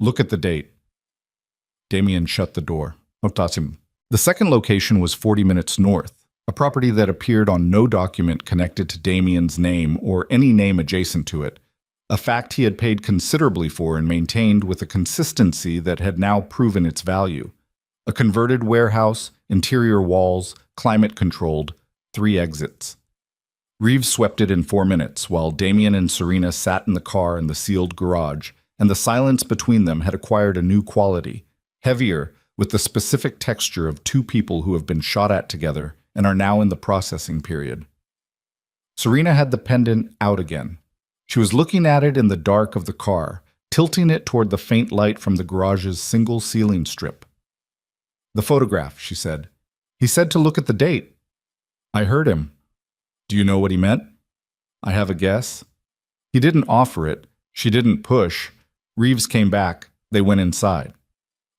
Look at the date." Damien shut the door. The second location was 40 minutes north, a property that appeared on no document connected to Damien's name or any name adjacent to it, a fact he had paid considerably for and maintained with a consistency that had now proven its value. A converted warehouse, interior walls, climate-controlled, 3 exits. Reeves swept it in 4 minutes, while Damien and Serena sat in the car in the sealed garage, and the silence between them had acquired a new quality, heavier, with the specific texture of 2 people who have been shot at together and are now in the processing period. Serena had the pendant out again. She was looking at it in the dark of the car, tilting it toward the faint light from the garage's single ceiling strip. "The photograph," she said. "He said to look at the date." "I heard him." "Do you know what he meant?" "I have a guess." "He didn't offer it. She didn't push." Reeves came back. They went inside.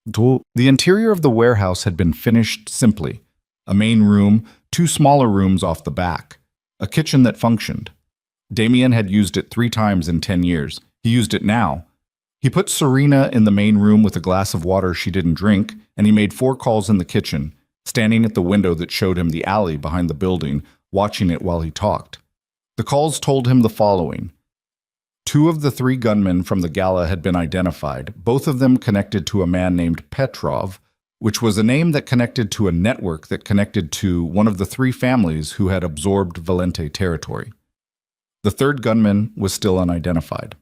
The interior of the warehouse had been finished simply. A main room, 2 smaller rooms off the back. A kitchen that functioned. Damien had used it 3 times in 10 years. He used it now. He put Serena in the main room with a glass of water she didn't drink, and he made 4 calls in the kitchen, standing at the window that showed him the alley behind the building, watching it while he talked. The calls told him the following. 2 of the 3 gunmen from the gala had been identified, both of them connected to a man named Petrov, which was a name that connected to a network that connected to one of the 3 families who had absorbed Valente territory. The 3rd gunman was still unidentified.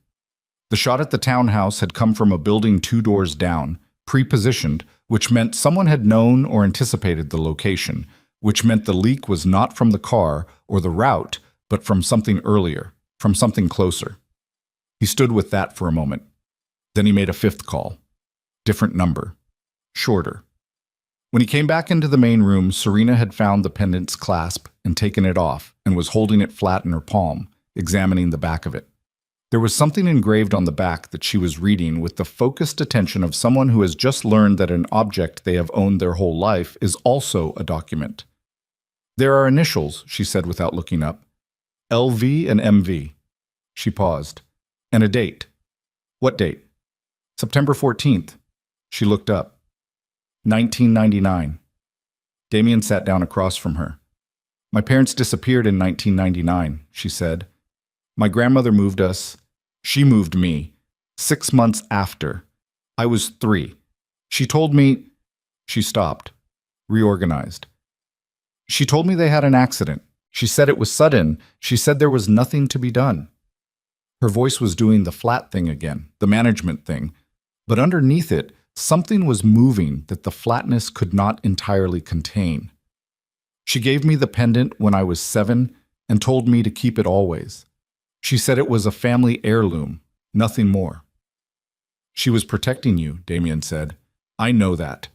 The shot at the townhouse had come from a building 2 doors down, pre-positioned, which meant someone had known or anticipated the location, which meant the leak was not from the car or the route, but from something earlier, from something closer. He stood with that for a moment. Then he made a 5th call. Different number. Shorter. When he came back into the main room, Serena had found the pendant's clasp and taken it off and was holding it flat in her palm, examining the back of it. There was something engraved on the back that she was reading with the focused attention of someone who has just learned that an object they have owned their whole life is also a document. "There are initials," she said without looking up. "LV and MV." She paused. "And a date." "What date?" "September 14th. She looked up. 1999. Damien sat down across from her. "My parents disappeared in 1999, she said. "My grandmother moved us. She moved me. 6 months after. I was 3. She told me—" She stopped, reorganized. "She told me they had an accident. She said it was sudden. She said there was nothing to be done. Her voice was doing the flat thing again, the management thing. But underneath it, something was moving that the flatness could not entirely contain. She gave me the pendant when I was 7 and told me to keep it always. She said it was a family heirloom, nothing more. She was protecting you, Damien said. I know that.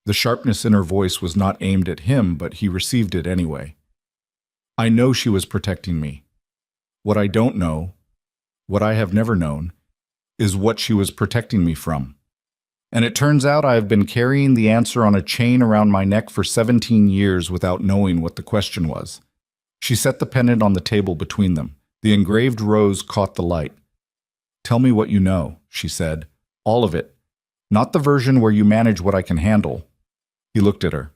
The sharpness in her voice was not aimed at him, but he received it anyway. I know she was protecting me. What I don't know, what I have never known, is what she was protecting me from. And it turns out I have been carrying the answer on a chain around my neck for 17 years without knowing what the question was. She set the pendant on the table between them. The engraved rose caught the light. Tell me what you know, she said. All of it. Not the version where you manage what I can handle. He looked at her.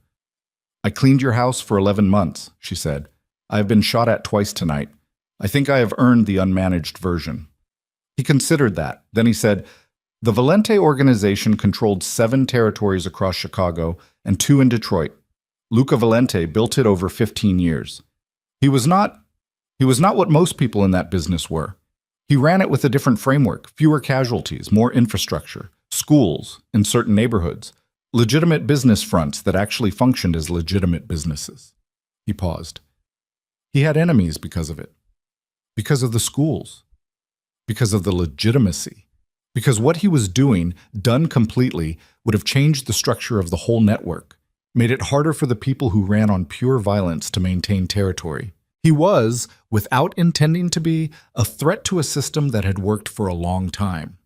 I cleaned your house for 11 months, she said. I have been shot at twice tonight. I think I have earned the unmanaged version. He considered that. Then he said, the Valente organization controlled 7 territories across Chicago and 2 in Detroit. Luca Valente built it over 15 years. He was not what most people in that business were. He ran it with a different framework, fewer casualties, more infrastructure, schools in certain neighborhoods, legitimate business fronts that actually functioned as legitimate businesses. He paused. He had enemies because of it. Because of the schools. Because of the legitimacy. Because what he was doing, done completely, would have changed the structure of the whole network, made it harder for the people who ran on pure violence to maintain territory. He was, without intending to be, a threat to a system that had worked for a long time.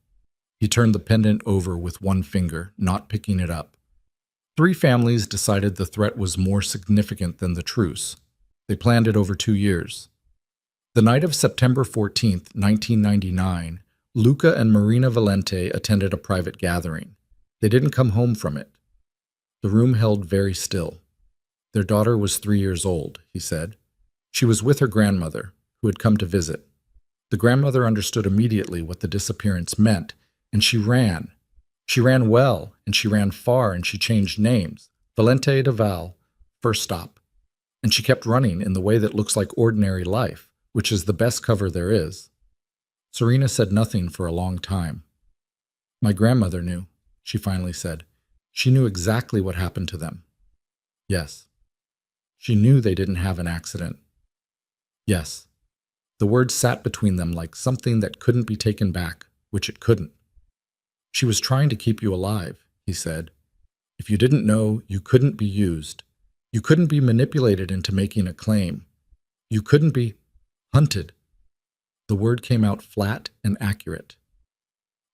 He turned the pendant over with one finger, not picking it up. 3 families decided the threat was more significant than the truce. They planned it over 2 years. The night of September 14th, 1999, Luca and Marina Valente attended a private gathering. They didn't come home from it. The room held very still. Their daughter was 3 years old, he said. She was with her grandmother, who had come to visit. The grandmother understood immediately what the disappearance meant, and she ran. She ran well, and she ran far, and she changed names. Valente de Val, first stop. And she kept running in the way that looks like ordinary life, which is the best cover there is. Serena said nothing for a long time. My grandmother knew, she finally said. She knew exactly what happened to them. Yes. She knew they didn't have an accident. Yes. The words sat between them like something that couldn't be taken back, which it couldn't. She was trying to keep you alive, he said. If you didn't know, you couldn't be used. You couldn't be manipulated into making a claim. You couldn't be hunted. The word came out flat and accurate.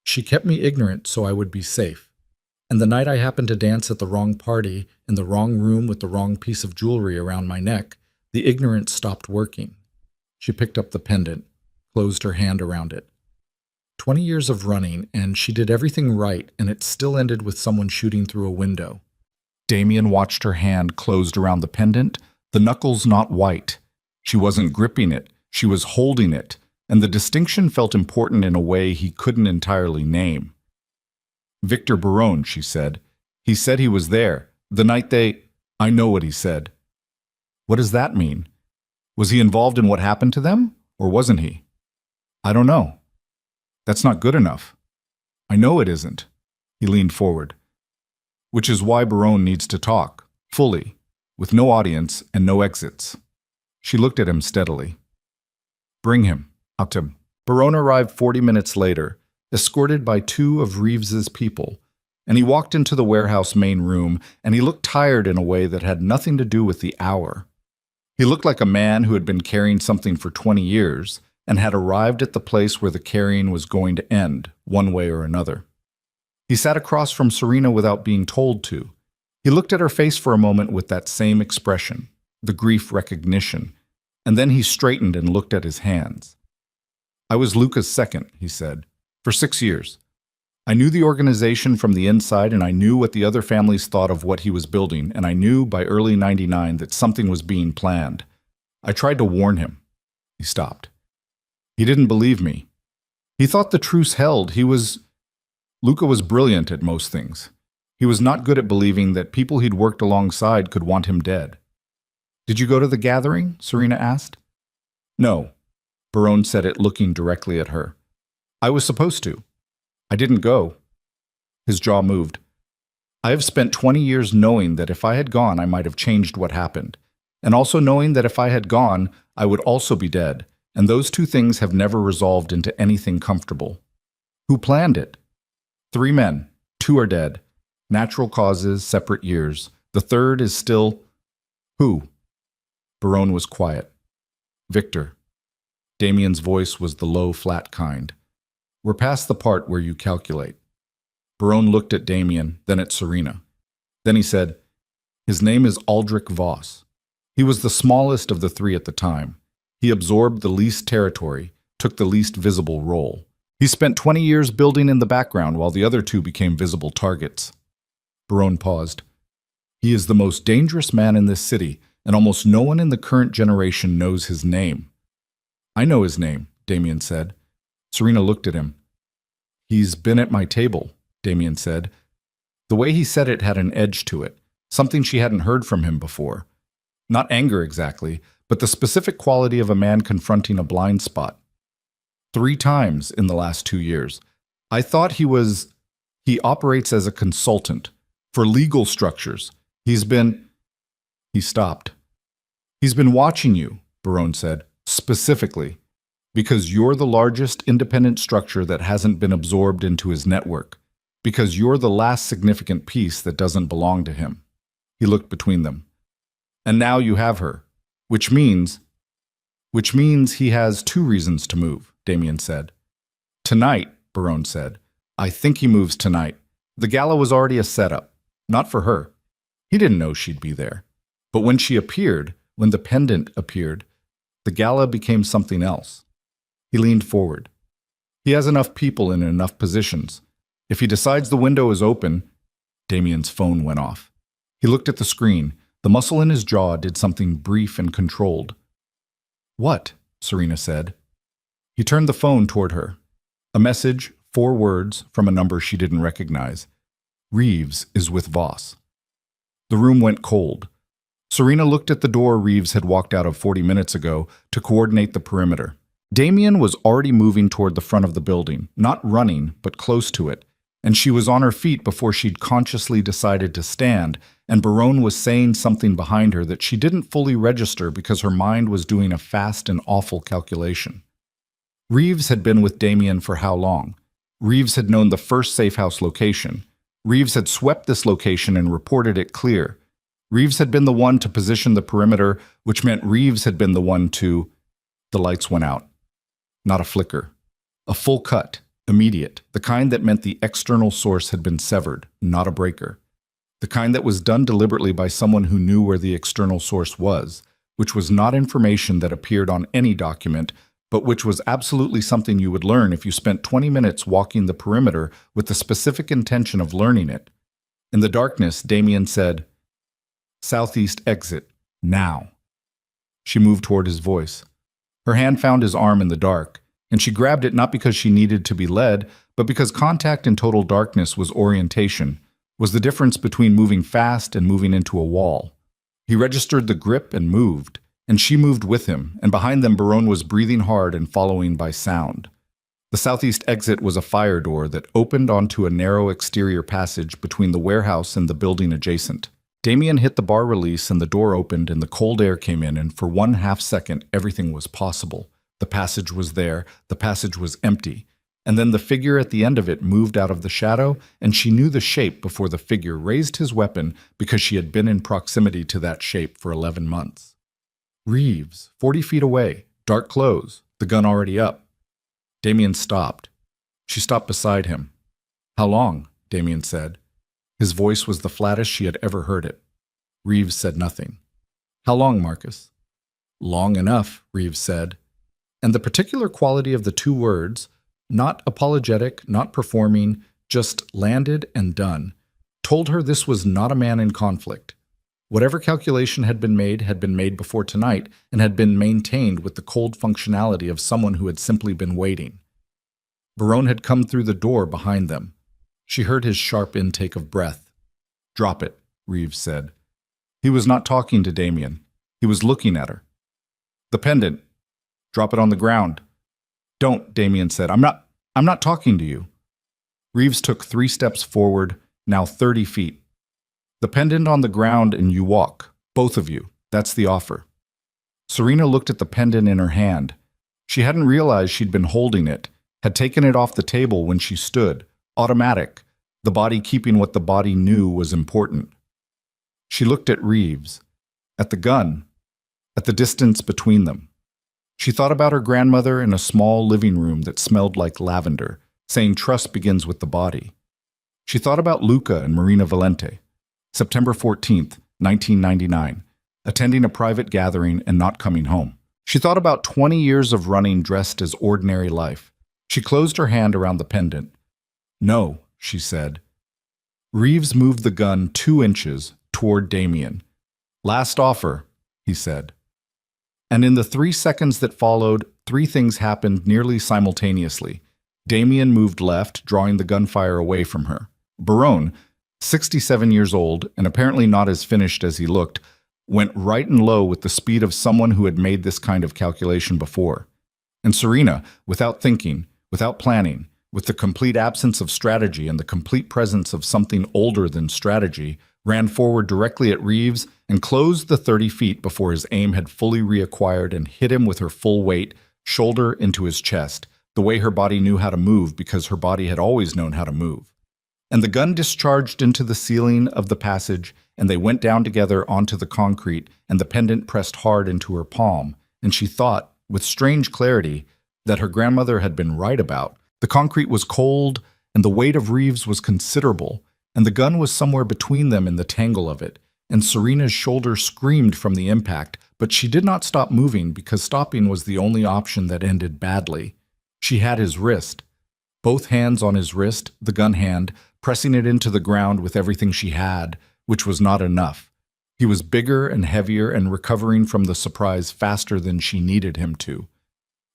She kept me ignorant so I would be safe. And the night I happened to dance at the wrong party, in the wrong room with the wrong piece of jewelry around my neck, the ignorance stopped working. She picked up the pendant, closed her hand around it. 20 years of running, and she did everything right, and it still ended with someone shooting through a window. Damien watched her hand closed around the pendant, the knuckles not white. She wasn't gripping it, she was holding it, and the distinction felt important in a way he couldn't entirely name. Victor Barone, she said. He said he was there, the night they... I know what he said. What does that mean? Was he involved in what happened to them, or wasn't he? I don't know. That's not good enough. I know it isn't. He leaned forward. Which is why Barone needs to talk, fully, with no audience and no exits. She looked at him steadily. Bring him, Atem. Barone arrived 40 minutes later, escorted by 2 of Reeves's people, and he walked into the warehouse main room, and he looked tired in a way that had nothing to do with the hour. He looked like a man who had been carrying something for 20 years, and had arrived at the place where the carrying was going to end, one way or another. He sat across from Serena without being told to. He looked at her face for a moment with that same expression, the grief recognition, and then he straightened and looked at his hands. I was Luca's second, he said, for 6 years. I knew the organization from the inside, and I knew what the other families thought of what he was building, and I knew by early '99 that something was being planned. I tried to warn him. He stopped. He didn't believe me. He thought the truce held. Luca was brilliant at most things. He was not good at believing that people he'd worked alongside could want him dead. Did you go to the gathering? Serena asked. No, Barone said it, looking directly at her. I was supposed to. I didn't go. His jaw moved. I have spent 20 years knowing that if I had gone, I might have changed what happened, and also knowing that if I had gone, I would also be dead, and those two things have never resolved into anything comfortable. Who planned it? 3 men. 2 are dead. Natural causes, separate years. The third is still... Who? Barone was quiet. Victor. Damien's voice was the low, flat kind. We're past the part where you calculate. Barone looked at Damien, then at Serena. Then he said, his name is Aldrich Voss. He was the smallest of the 3 at the time. He absorbed the least territory, took the least visible role. He spent 20 years building in the background while the other 2 became visible targets. Barone paused. He is the most dangerous man in this city, and almost no one in the current generation knows his name. I know his name, Damien said. Serena looked at him. He's been at my table, Damien said. The way he said it had an edge to it, something she hadn't heard from him before. Not anger exactly, but the specific quality of a man confronting a blind spot. 3 times in the last 2 years. I thought he operates as a consultant for legal structures. He stopped. He's been watching you, Barone said, specifically, because you're the largest independent structure that hasn't been absorbed into his network, because you're the last significant piece that doesn't belong to him. He looked between them. And now you have her, which means he has 2 reasons to move, Damien said. Tonight, Barone said. I think he moves tonight. The gala was already a setup, not for her. He didn't know she'd be there. But when she appeared, when the pendant appeared, the gala became something else. He leaned forward. He has enough people in enough positions. If he decides the window is open, Damien's phone went off. He looked at the screen. The muscle in his jaw did something brief and controlled. What? Serena said. He turned the phone toward her. A message, 4 words, from a number she didn't recognize. Reeves is with Voss. The room went cold. Serena looked at the door Reeves had walked out of 40 minutes ago to coordinate the perimeter. Damien was already moving toward the front of the building, not running, but close to it, and she was on her feet before she'd consciously decided to stand, and Barone was saying something behind her that she didn't fully register because her mind was doing a fast and awful calculation. Reeves had been with Damien for how long? Reeves had known the first safe house location. Reeves had swept this location and reported it clear. Reeves had been the one to position the perimeter, which meant Reeves had been the one to... The lights went out. Not a flicker. A full cut, immediate, the kind that meant the external source had been severed, not a breaker. The kind that was done deliberately by someone who knew where the external source was, which was not information that appeared on any document, but which was absolutely something you would learn if you spent 20 minutes walking the perimeter with the specific intention of learning it. In the darkness, Damien said, Southeast exit, now. She moved toward his voice. Her hand found his arm in the dark, and she grabbed it not because she needed to be led, but because contact in total darkness was orientation, was the difference between moving fast and moving into a wall. He registered the grip and moved, and she moved with him, and behind them Barone was breathing hard and following by sound. The southeast exit was a fire door that opened onto a narrow exterior passage between the warehouse and the building adjacent. Damien hit the bar release and the door opened and the cold air came in, and for 1/2 second everything was possible. The passage was there, the passage was empty, and then the figure at the end of it moved out of the shadow, and she knew the shape before the figure raised his weapon because she had been in proximity to that shape for 11 months. Reeves, 40 feet away, dark clothes, the gun already up. Damien stopped. She stopped beside him. How long? Damien said. His voice was the flattest she had ever heard it. Reeves said nothing. How long, Marcus? Long enough, Reeves said. And the particular quality of the 2 words, not apologetic, not performing, just landed and done, told her this was not a man in conflict. Whatever calculation had been made before tonight and had been maintained with the cold functionality of someone who had simply been waiting. Barone had come through the door behind them. She heard his sharp intake of breath. Drop it, Reeves said. He was not talking to Damien. He He was looking at her. The pendant. Drop it on the ground. Don't, Damien said. I'm not talking to you. Reeves took 3 steps forward, now 30 feet. The pendant on the ground and you walk. Both of you. That's the offer. Serena looked at the pendant in her hand. She hadn't realized she'd been holding it, had taken it off the table when she stood, automatic, the body keeping what the body knew was important. She looked at Reeves, at the gun, at the distance between them. She thought about her grandmother in a small living room that smelled like lavender, saying trust begins with the body. She thought about Luca and Marina Valente, September 14th, 1999, attending a private gathering and not coming home. She thought about 20 years of running dressed as ordinary life. She closed her hand around the pendant. No, she said. Reeves moved the gun 2 inches toward Damien. Last offer, he said. And in the 3 seconds that followed, 3 things happened nearly simultaneously. Damien moved left, drawing the gunfire away from her. Barone, 67 years old and apparently not as finished as he looked, went right and low with the speed of someone who had made this kind of calculation before. And Serena, without thinking, without planning, with the complete absence of strategy and the complete presence of something older than strategy, ran forward directly at Reeves and closed the 30 feet before his aim had fully reacquired and hit him with her full weight, shoulder into his chest, the way her body knew how to move because her body had always known how to move. And the gun discharged into the ceiling of the passage, and they went down together onto the concrete, and the pendant pressed hard into her palm, and she thought, with strange clarity, that her grandmother had been right about. The concrete was cold, and the weight of Reeves was considerable, and the gun was somewhere between them in the tangle of it, and Serena's shoulder screamed from the impact, but she did not stop moving because stopping was the only option that ended badly. She had his wrist. Both hands on his wrist, the gun hand, pressing it into the ground with everything she had, which was not enough. He was bigger and heavier and recovering from the surprise faster than she needed him to.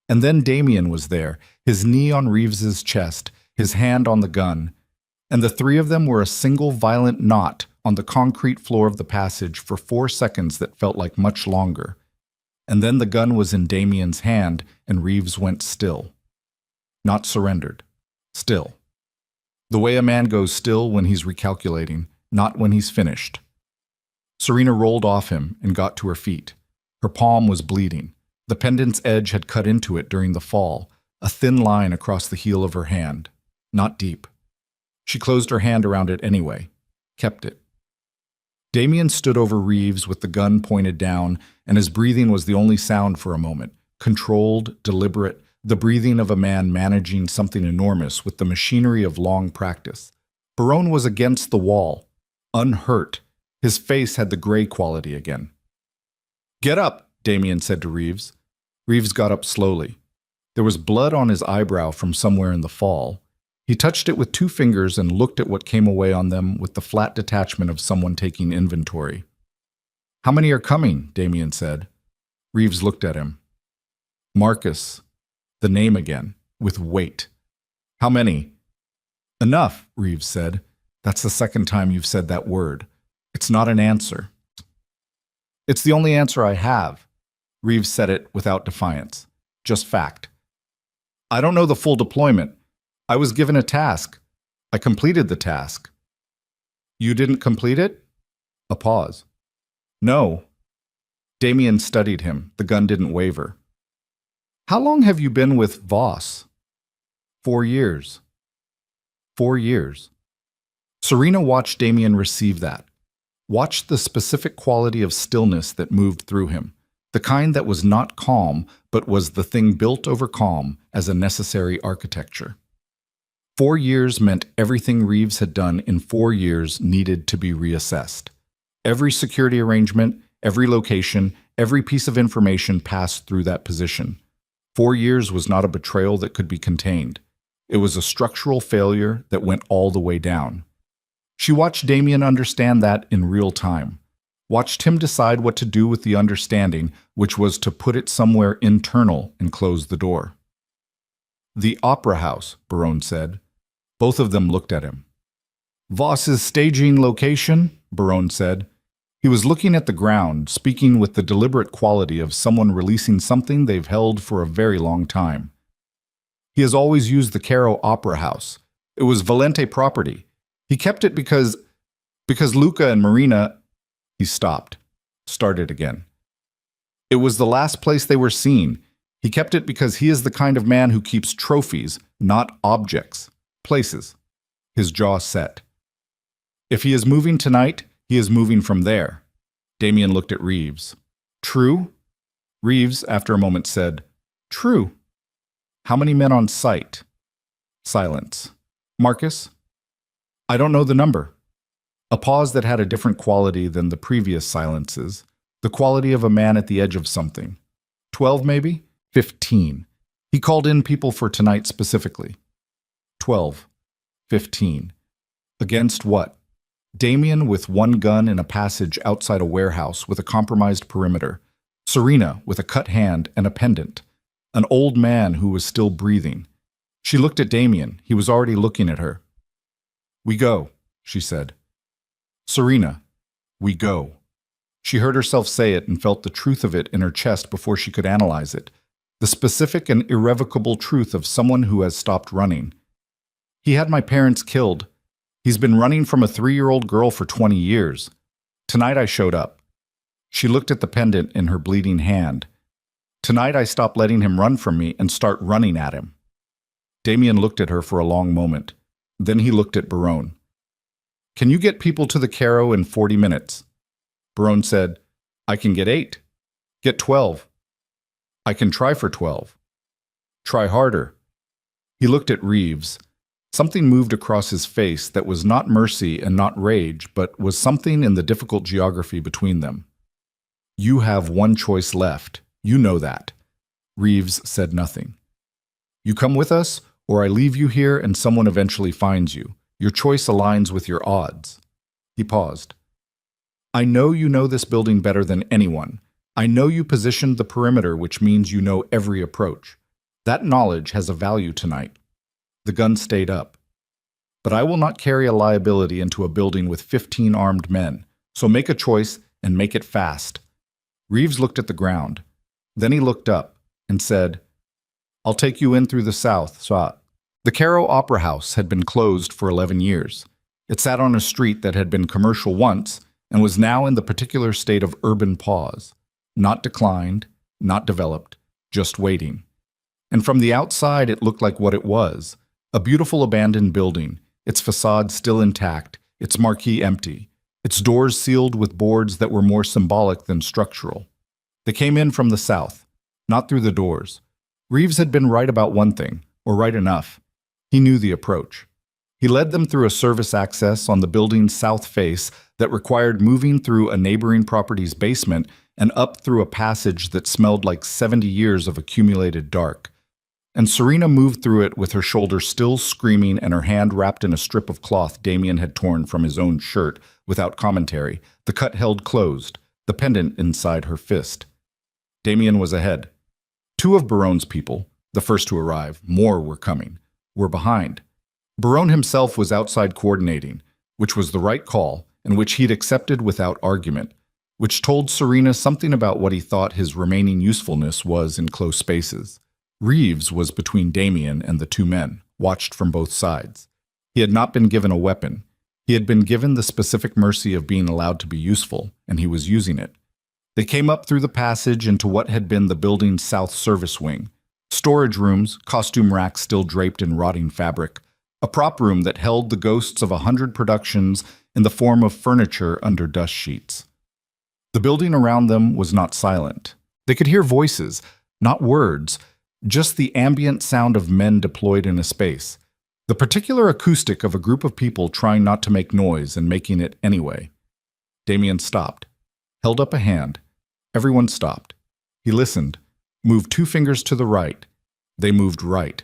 And then Damien was there, his knee on Reeves's chest, his hand on the gun, and the 3 of them were a single violent knot on the concrete floor of the passage for 4 seconds that felt like much longer. And then the gun was in Damien's hand, and Reeves went still. Not surrendered. Still. The way a man goes still when he's recalculating, not when he's finished. Serena rolled off him and got to her feet. Her palm was bleeding. The pendant's edge had cut into it during the fall, a thin line across the heel of her hand. Not deep. She closed her hand around it anyway. Kept it. Damien stood over Reeves with the gun pointed down, and his breathing was the only sound for a moment. Controlled, deliberate, the breathing of a man managing something enormous with the machinery of long practice. Barone was against the wall, unhurt. His face had the gray quality again. Get up, Damien said to Reeves. Reeves got up slowly. There was blood on his eyebrow from somewhere in the fall. He touched it with 2 fingers and looked at what came away on them with the flat detachment of someone taking inventory. How many are coming? Damien said. Reeves looked at him. Marcus. The name again, with weight. How many? Enough, Reeves said. That's the 2nd time you've said that word. It's not an answer. It's the only answer I have. Reeves said it without defiance. Just fact. I don't know the full deployment. I was given a task. I completed the task. You didn't complete it? A pause. No. Damien studied him. The gun didn't waver. How long have you been with Voss? 4 years. 4 years. Serena watched Damien receive that. Watched the specific quality of stillness that moved through him. The kind that was not calm, but was the thing built over calm as a necessary architecture. 4 years meant everything Reeves had done in 4 years needed to be reassessed. Every security arrangement, every location, every piece of information passed through that position. 4 years was not a betrayal that could be contained. It was a structural failure that went all the way down. She watched Damien understand that in real time. Watched him decide what to do with the understanding, which was to put it somewhere internal and close the door. The Opera House, Barone said. Both of them looked at him. Voss's staging location, Barone said. He was looking at the ground, speaking with the deliberate quality of someone releasing something they've held for a very long time. He has always used the Caro Opera House. It was Valente property. He kept it because Luca and Marina... He stopped, started again. It was the last place they were seen. He kept it because he is the kind of man who keeps trophies, not objects, places. His jaw set. If he is moving tonight, he is moving from there. Damien looked at Reeves. True? Reeves, after a moment, said, True. How many men on site? Silence. Marcus? I don't know the number. A pause that had a different quality than the previous silences, the quality of a man at the edge of something. 12, maybe? 15. He called in people for tonight specifically. 12. 15. Against what? Damien with one gun in a passage outside a warehouse with a compromised perimeter. Serena with a cut hand and a pendant. An old man who was still breathing. She looked at Damien. He was already looking at her. We go, she said. Serena, we go. She heard herself say it and felt the truth of it in her chest before she could analyze it. The specific and irrevocable truth of someone who has stopped running. He had my parents killed. He's been running from a 3-year-old girl for 20 years. Tonight I showed up. She looked at the pendant in her bleeding hand. Tonight I stopped letting him run from me and start running at him. Damien looked at her for a long moment. Then he looked at Barone. Can you get people to the Caro in 40 minutes? Barone said, I can get 8. Get 12. I can try for 12. Try harder. He looked at Reeves. Something moved across his face that was not mercy and not rage, but was something in the difficult geography between them. You have one choice left. You know that. Reeves said nothing. You come with us, or I leave you here and someone eventually finds you. Your choice aligns with your odds. He paused. I know you know this building better than anyone. I know you positioned the perimeter, which means you know every approach. That knowledge has a value tonight. The gun stayed up. But I will not carry a liability into a building with 15 armed men, so make a choice and make it fast. Reeves looked at the ground. Then he looked up and said, I'll take you in through the south, so... The Caro Opera House had been closed for 11 years. It sat on a street that had been commercial once and was now in the particular state of urban pause. Not declined, not developed, just waiting. And from the outside it looked like what it was, a beautiful abandoned building, its facade still intact, its marquee empty, its doors sealed with boards that were more symbolic than structural. They came in from the south, not through the doors. Reeves had been right about one thing, or right enough. He knew the approach. He led them through a service access on the building's south face that required moving through a neighboring property's basement and up through a passage that smelled like 70 years of accumulated dark. And Serena moved through it with her shoulder still screaming and her hand wrapped in a strip of cloth Damien had torn from his own shirt without commentary, the cut held closed, the pendant inside her fist. Damien was ahead. 2 of Barone's people, the first to arrive, more were coming, were behind. Barone himself was outside coordinating, which was the right call and which he'd accepted without argument, which told Serena something about what he thought his remaining usefulness was in close spaces. Reeves was between Damien and the 2 men, watched from both sides. He had not been given a weapon. He had been given the specific mercy of being allowed to be useful, and he was using it. They came up through the passage into what had been the building's south service wing. Storage rooms, costume racks still draped in rotting fabric, a prop room that held the ghosts of 100 productions in the form of furniture under dust sheets. The building around them was not silent. They could hear voices, not words, just the ambient sound of men deployed in a space, the particular acoustic of a group of people trying not to make noise and making it anyway. Damien stopped, held up a hand. Everyone stopped. He listened. Moved 2 fingers to the right. They moved right.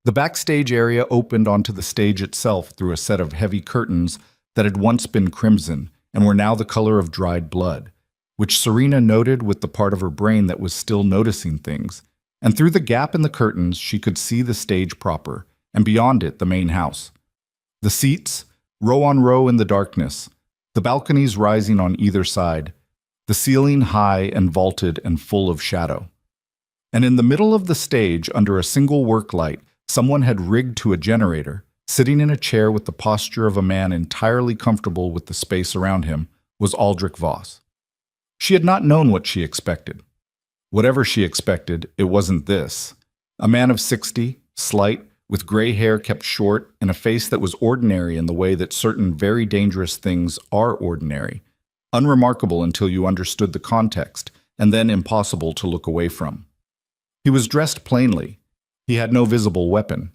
The backstage area opened onto the stage itself through a set of heavy curtains that had once been crimson and were now the color of dried blood, which Serena noted with the part of her brain that was still noticing things. And through the gap in the curtains, she could see the stage proper, and beyond it, the main house. The seats, row on row in the darkness. The the balconies rising on either side, the ceiling high and vaulted and full of shadow. And in the middle of the stage, under a single work light, someone had rigged to a generator, sitting in a chair with the posture of a man entirely comfortable with the space around him, was Aldrich Voss. She had not known what she expected. Whatever she expected, it wasn't this. A man of 60, slight, with gray hair kept short, and a face that was ordinary in the way that certain very dangerous things are ordinary, unremarkable until you understood the context, and then impossible to look away from. He was dressed plainly. He had no visible weapon.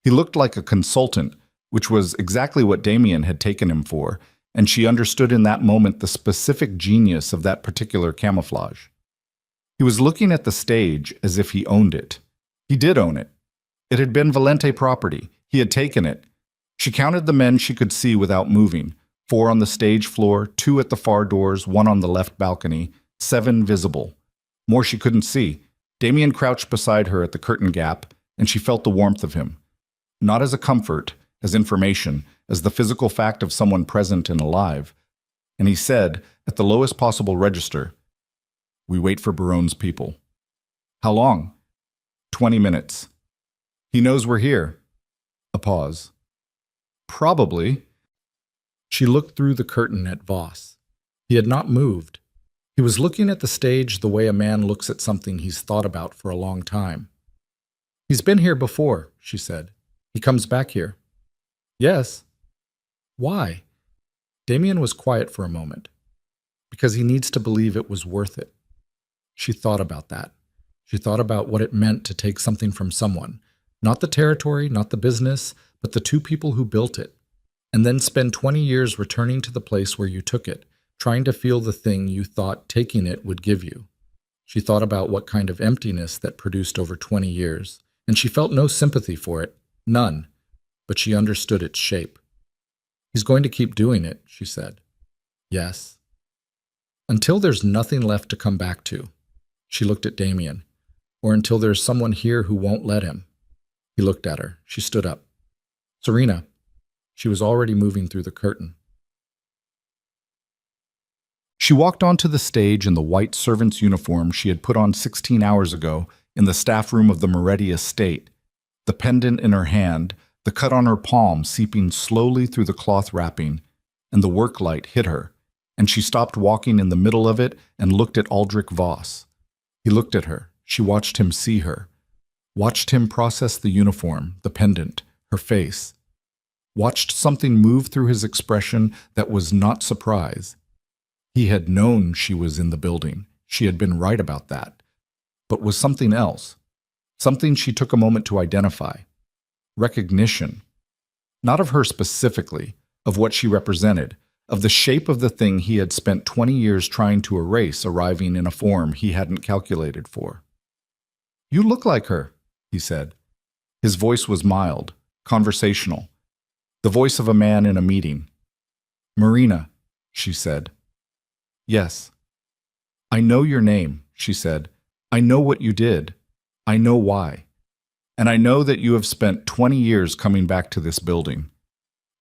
He looked like a consultant, which was exactly what Damien had taken him for, and she understood in that moment the specific genius of that particular camouflage. He was looking at the stage as if he owned it. He did own it. It had been Valente property. He had taken it. She counted the men she could see without moving. 4 on the stage floor, 2 at the far doors, 1 on the left balcony, 7 visible. More she couldn't see. Damien crouched beside her at the curtain gap, and she felt the warmth of him. Not as a comfort, as information, as the physical fact of someone present and alive. And he said, at the lowest possible register, "We wait for Baronne's people." "How long?" 20 minutes. "He knows we're here." A pause. "Probably." She looked through the curtain at Voss. He had not moved. He was looking at the stage the way a man looks at something he's thought about for a long time. "He's been here before," she said. "He comes back here." "Yes." "Why?" Damien was quiet for a moment. "Because he needs to believe it was worth it." She thought about that. She thought about what it meant to take something from someone, not the territory, not the business, but the 2 people who built it, and then spend 20 years returning to the place where you took it, trying to feel the thing you thought taking it would give you. She thought about what kind of emptiness that produced over 20 years, and she felt no sympathy for it, none, but she understood its shape. "He's going to keep doing it," she said. "Yes." "Until there's nothing left to come back to." She looked at Damien. "Or until there's someone here who won't let him." He looked at her. She stood up. "Serena." She was already moving through the curtain. She walked onto the stage in the white servant's uniform she had put on 16 hours ago in the staff room of the Moretti estate, the pendant in her hand, the cut on her palm seeping slowly through the cloth wrapping, and the work light hit her, and she stopped walking in the middle of it and looked at Aldrich Voss. He looked at her. She watched him see her, watched him process the uniform, the pendant, her face, watched something move through his expression that was not surprise. He had known she was in the building. She had been right about that. But was something else, something she took a moment to identify. Recognition. Not of her specifically, of what she represented, of the shape of the thing he had spent 20 years trying to erase arriving in a form he hadn't calculated for. "You look like her," he said. His voice was mild, conversational, the voice of a man in a meeting. "Marina," she said. "Yes." "I know your name," she said. "I know what you did. I know why. And I know that you have spent 20 years coming back to this building."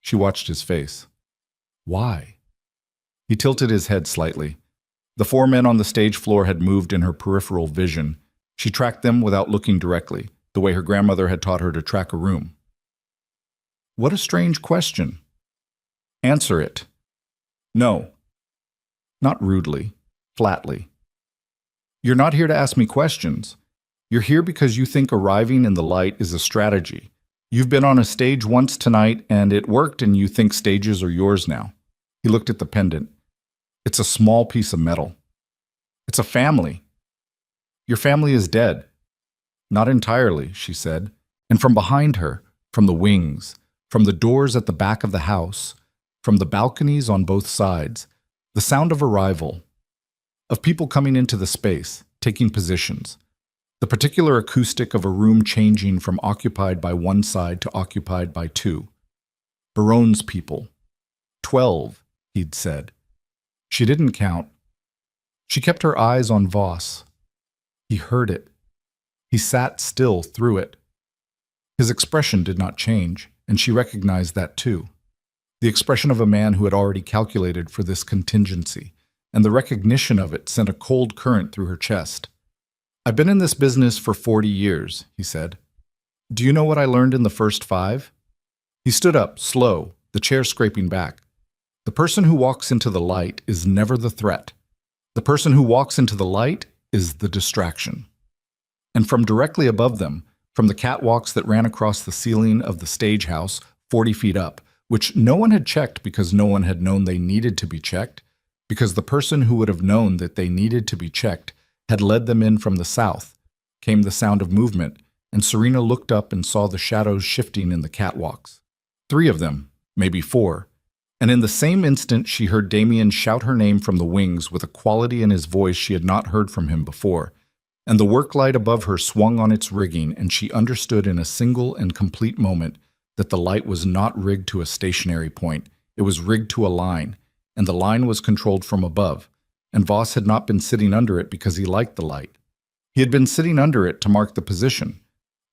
She watched his face. "Why?" He tilted his head slightly. The 4 men on the stage floor had moved in her peripheral vision. She tracked them without looking directly, the way her grandmother had taught her to track a room. "What a strange question." "Answer it." "No." Not rudely, flatly. "You're not here to ask me questions. You're here because you think arriving in the light is a strategy. You've been on a stage once tonight, and it worked, and you think stages are yours now." He looked at the pendant. "It's a small piece of metal. It's a family. Your family is dead." "Not entirely," she said. And from behind her, from the wings, from the doors at the back of the house, from the balconies on both sides, the sound of arrival, of people coming into the space, taking positions, the particular acoustic of a room changing from occupied by one side to occupied by 2. Baronne's people. 12, he'd said. She didn't count. She kept her eyes on Voss. He heard it. He sat still through it. His expression did not change, and she recognized that too. the expression of a man who had already calculated for this contingency, and the recognition of it sent a cold current through her chest. "I've been in this business for 40 years, he said. "Do you know what I learned in the first 5? He stood up, slow, the chair scraping back. "The person who walks into the light is never the threat. The person who walks into the light is the distraction." And from directly above them, from the catwalks that ran across the ceiling of the stage house, 40 feet up, which no one had checked because no one had known they needed to be checked, because the person who would have known that they needed to be checked had led them in from the south, came the sound of movement, and Serena looked up and saw the shadows shifting in the catwalks. 3 of them, maybe 4, and in the same instant she heard Damien shout her name from the wings with a quality in his voice she had not heard from him before, and the work light above her swung on its rigging, and she understood in a single and complete moment that the light was not rigged to a stationary point, it was rigged to a line, and the line was controlled from above, and Voss had not been sitting under it because he liked the light. He had been sitting under it to mark the position.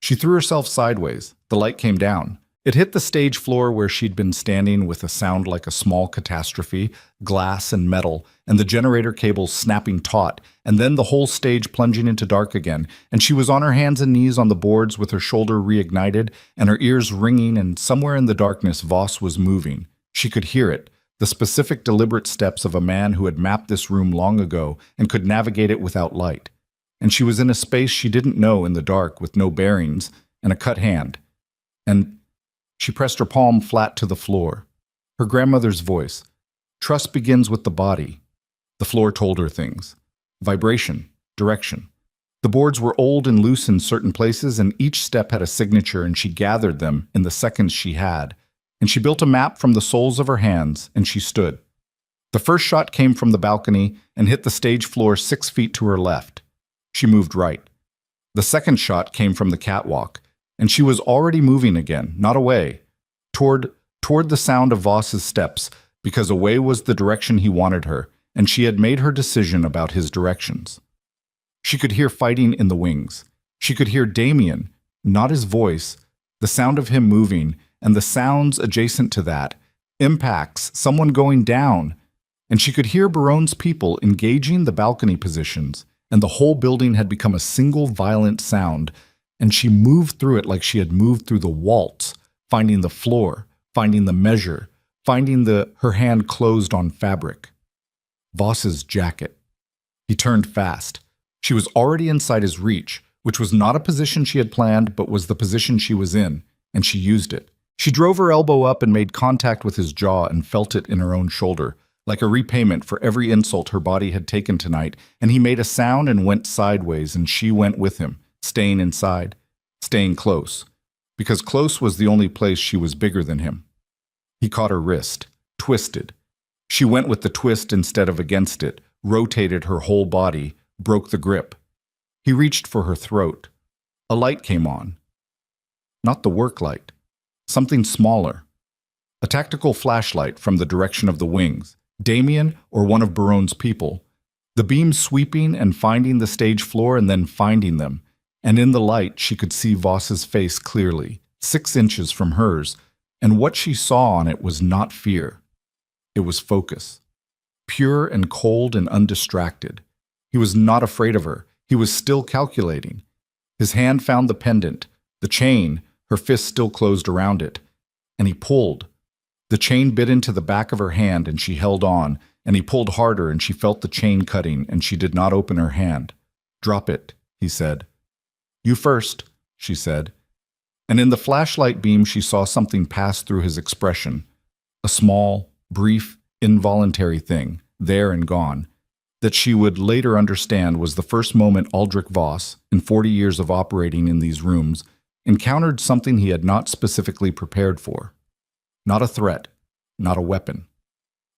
She threw herself sideways. The light came down. It hit the stage floor where she'd been standing with a sound like a small catastrophe, glass and metal, and the generator cables snapping taut, and then the whole stage plunging into dark again, and she was on her hands and knees on the boards with her shoulder reignited and her ears ringing, and somewhere in the darkness Voss was moving. She could hear it, the specific deliberate steps of a man who had mapped this room long ago and could navigate it without light. And she was in a space she didn't know in the dark with no bearings and a cut hand. And she pressed her palm flat to the floor. Her grandmother's voice. "Trust begins with the body." The floor told her things. Vibration, direction. The boards were old and loose in certain places, and each step had a signature, and she gathered them in the seconds she had. And she built a map from the soles of her hands, and she stood. The first shot came from the balcony and hit the stage floor 6 feet to her left. She moved right. The second shot came from the catwalk, and she was already moving again, not away, toward the sound of Voss's steps, because away was the direction he wanted her, and she had made her decision about his directions. She could hear fighting in the wings. She could hear Damien, not his voice, the sound of him moving, and the sounds adjacent to that, impacts, someone going down, and she could hear Baronne's people engaging the balcony positions, and the whole building had become a single violent sound, and she moved through it like she had moved through the waltz, finding the floor, finding the measure, finding her hand closed on fabric. Voss's jacket. He turned fast. She was already inside his reach, which was not a position she had planned, but was the position she was in, and she used it. She drove her elbow up and made contact with his jaw and felt it in her own shoulder, like a repayment for every insult her body had taken tonight, and he made a sound and went sideways, and she went with him, staying inside, staying close, because close was the only place she was bigger than him. He caught her wrist, twisted. She went with the twist instead of against it, rotated her whole body, broke the grip. He reached for her throat. A light came on. Not the work light. Something smaller. A tactical flashlight from the direction of the wings. Damien or one of Baronne's people. The beam sweeping and finding the stage floor and then finding them. And in the light she could see Voss's face clearly, 6 inches from hers, and what she saw on it was not fear. It was focus. Pure and cold and undistracted. He was not afraid of her. He was still calculating. His hand found the pendant, the chain, her fist still closed around it. And he pulled. The chain bit into the back of her hand and she held on, and he pulled harder and she felt the chain cutting and she did not open her hand. "Drop it," he said. "You first," she said. And in the flashlight beam she saw something pass through his expression. A small, brief, involuntary thing, there and gone, that she would later understand was the first moment Aldrich Voss, in 40 years of operating in these rooms, encountered something he had not specifically prepared for. Not a threat, not a weapon.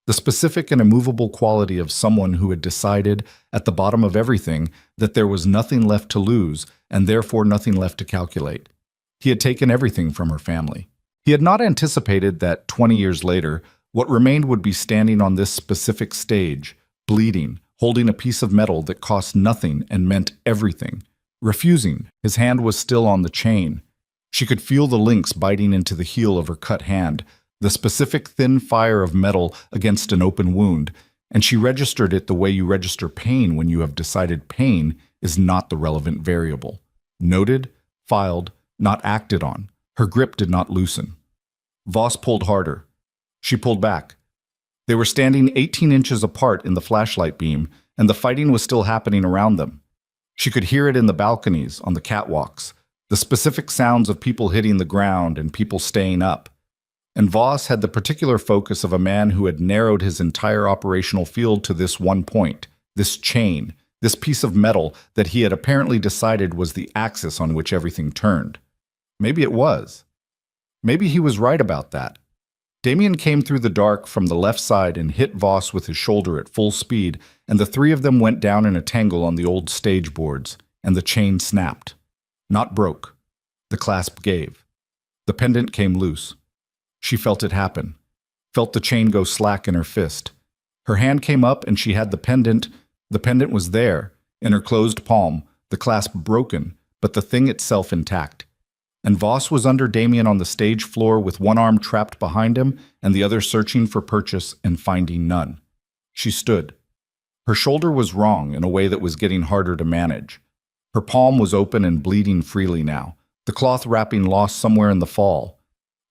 The specific and immovable quality of someone who had decided, at the bottom of everything, that there was nothing left to lose, and therefore nothing left to calculate. He had taken everything from her family. He had not anticipated that, 20 years later, what remained would be standing on this specific stage, bleeding, holding a piece of metal that cost nothing and meant everything. Refusing, his hand was still on the chain. She could feel the links biting into the heel of her cut hand, the specific thin fire of metal against an open wound, and she registered it the way you register pain when you have decided pain is not the relevant variable. Noted, filed, not acted on. Her grip did not loosen. Voss pulled harder. She pulled back. They were standing 18 inches apart in the flashlight beam, and the fighting was still happening around them. She could hear it in the balconies, on the catwalks, the specific sounds of people hitting the ground and people staying up. And Voss had the particular focus of a man who had narrowed his entire operational field to this one point, this chain, this piece of metal that he had apparently decided was the axis on which everything turned. Maybe it was. Maybe he was right about that. Damien came through the dark from the left side and hit Voss with his shoulder at full speed, and the three of them went down in a tangle on the old stage boards, and the chain snapped. Not broke. The clasp gave. The pendant came loose. She felt it happen, felt the chain go slack in her fist. Her hand came up and she had the pendant. The pendant was there, in her closed palm, the clasp broken, but the thing itself intact. And Voss was under Damien on the stage floor with one arm trapped behind him and the other searching for purchase and finding none. She stood. Her shoulder was wrong in a way that was getting harder to manage. Her palm was open and bleeding freely now, the cloth wrapping lost somewhere in the fall.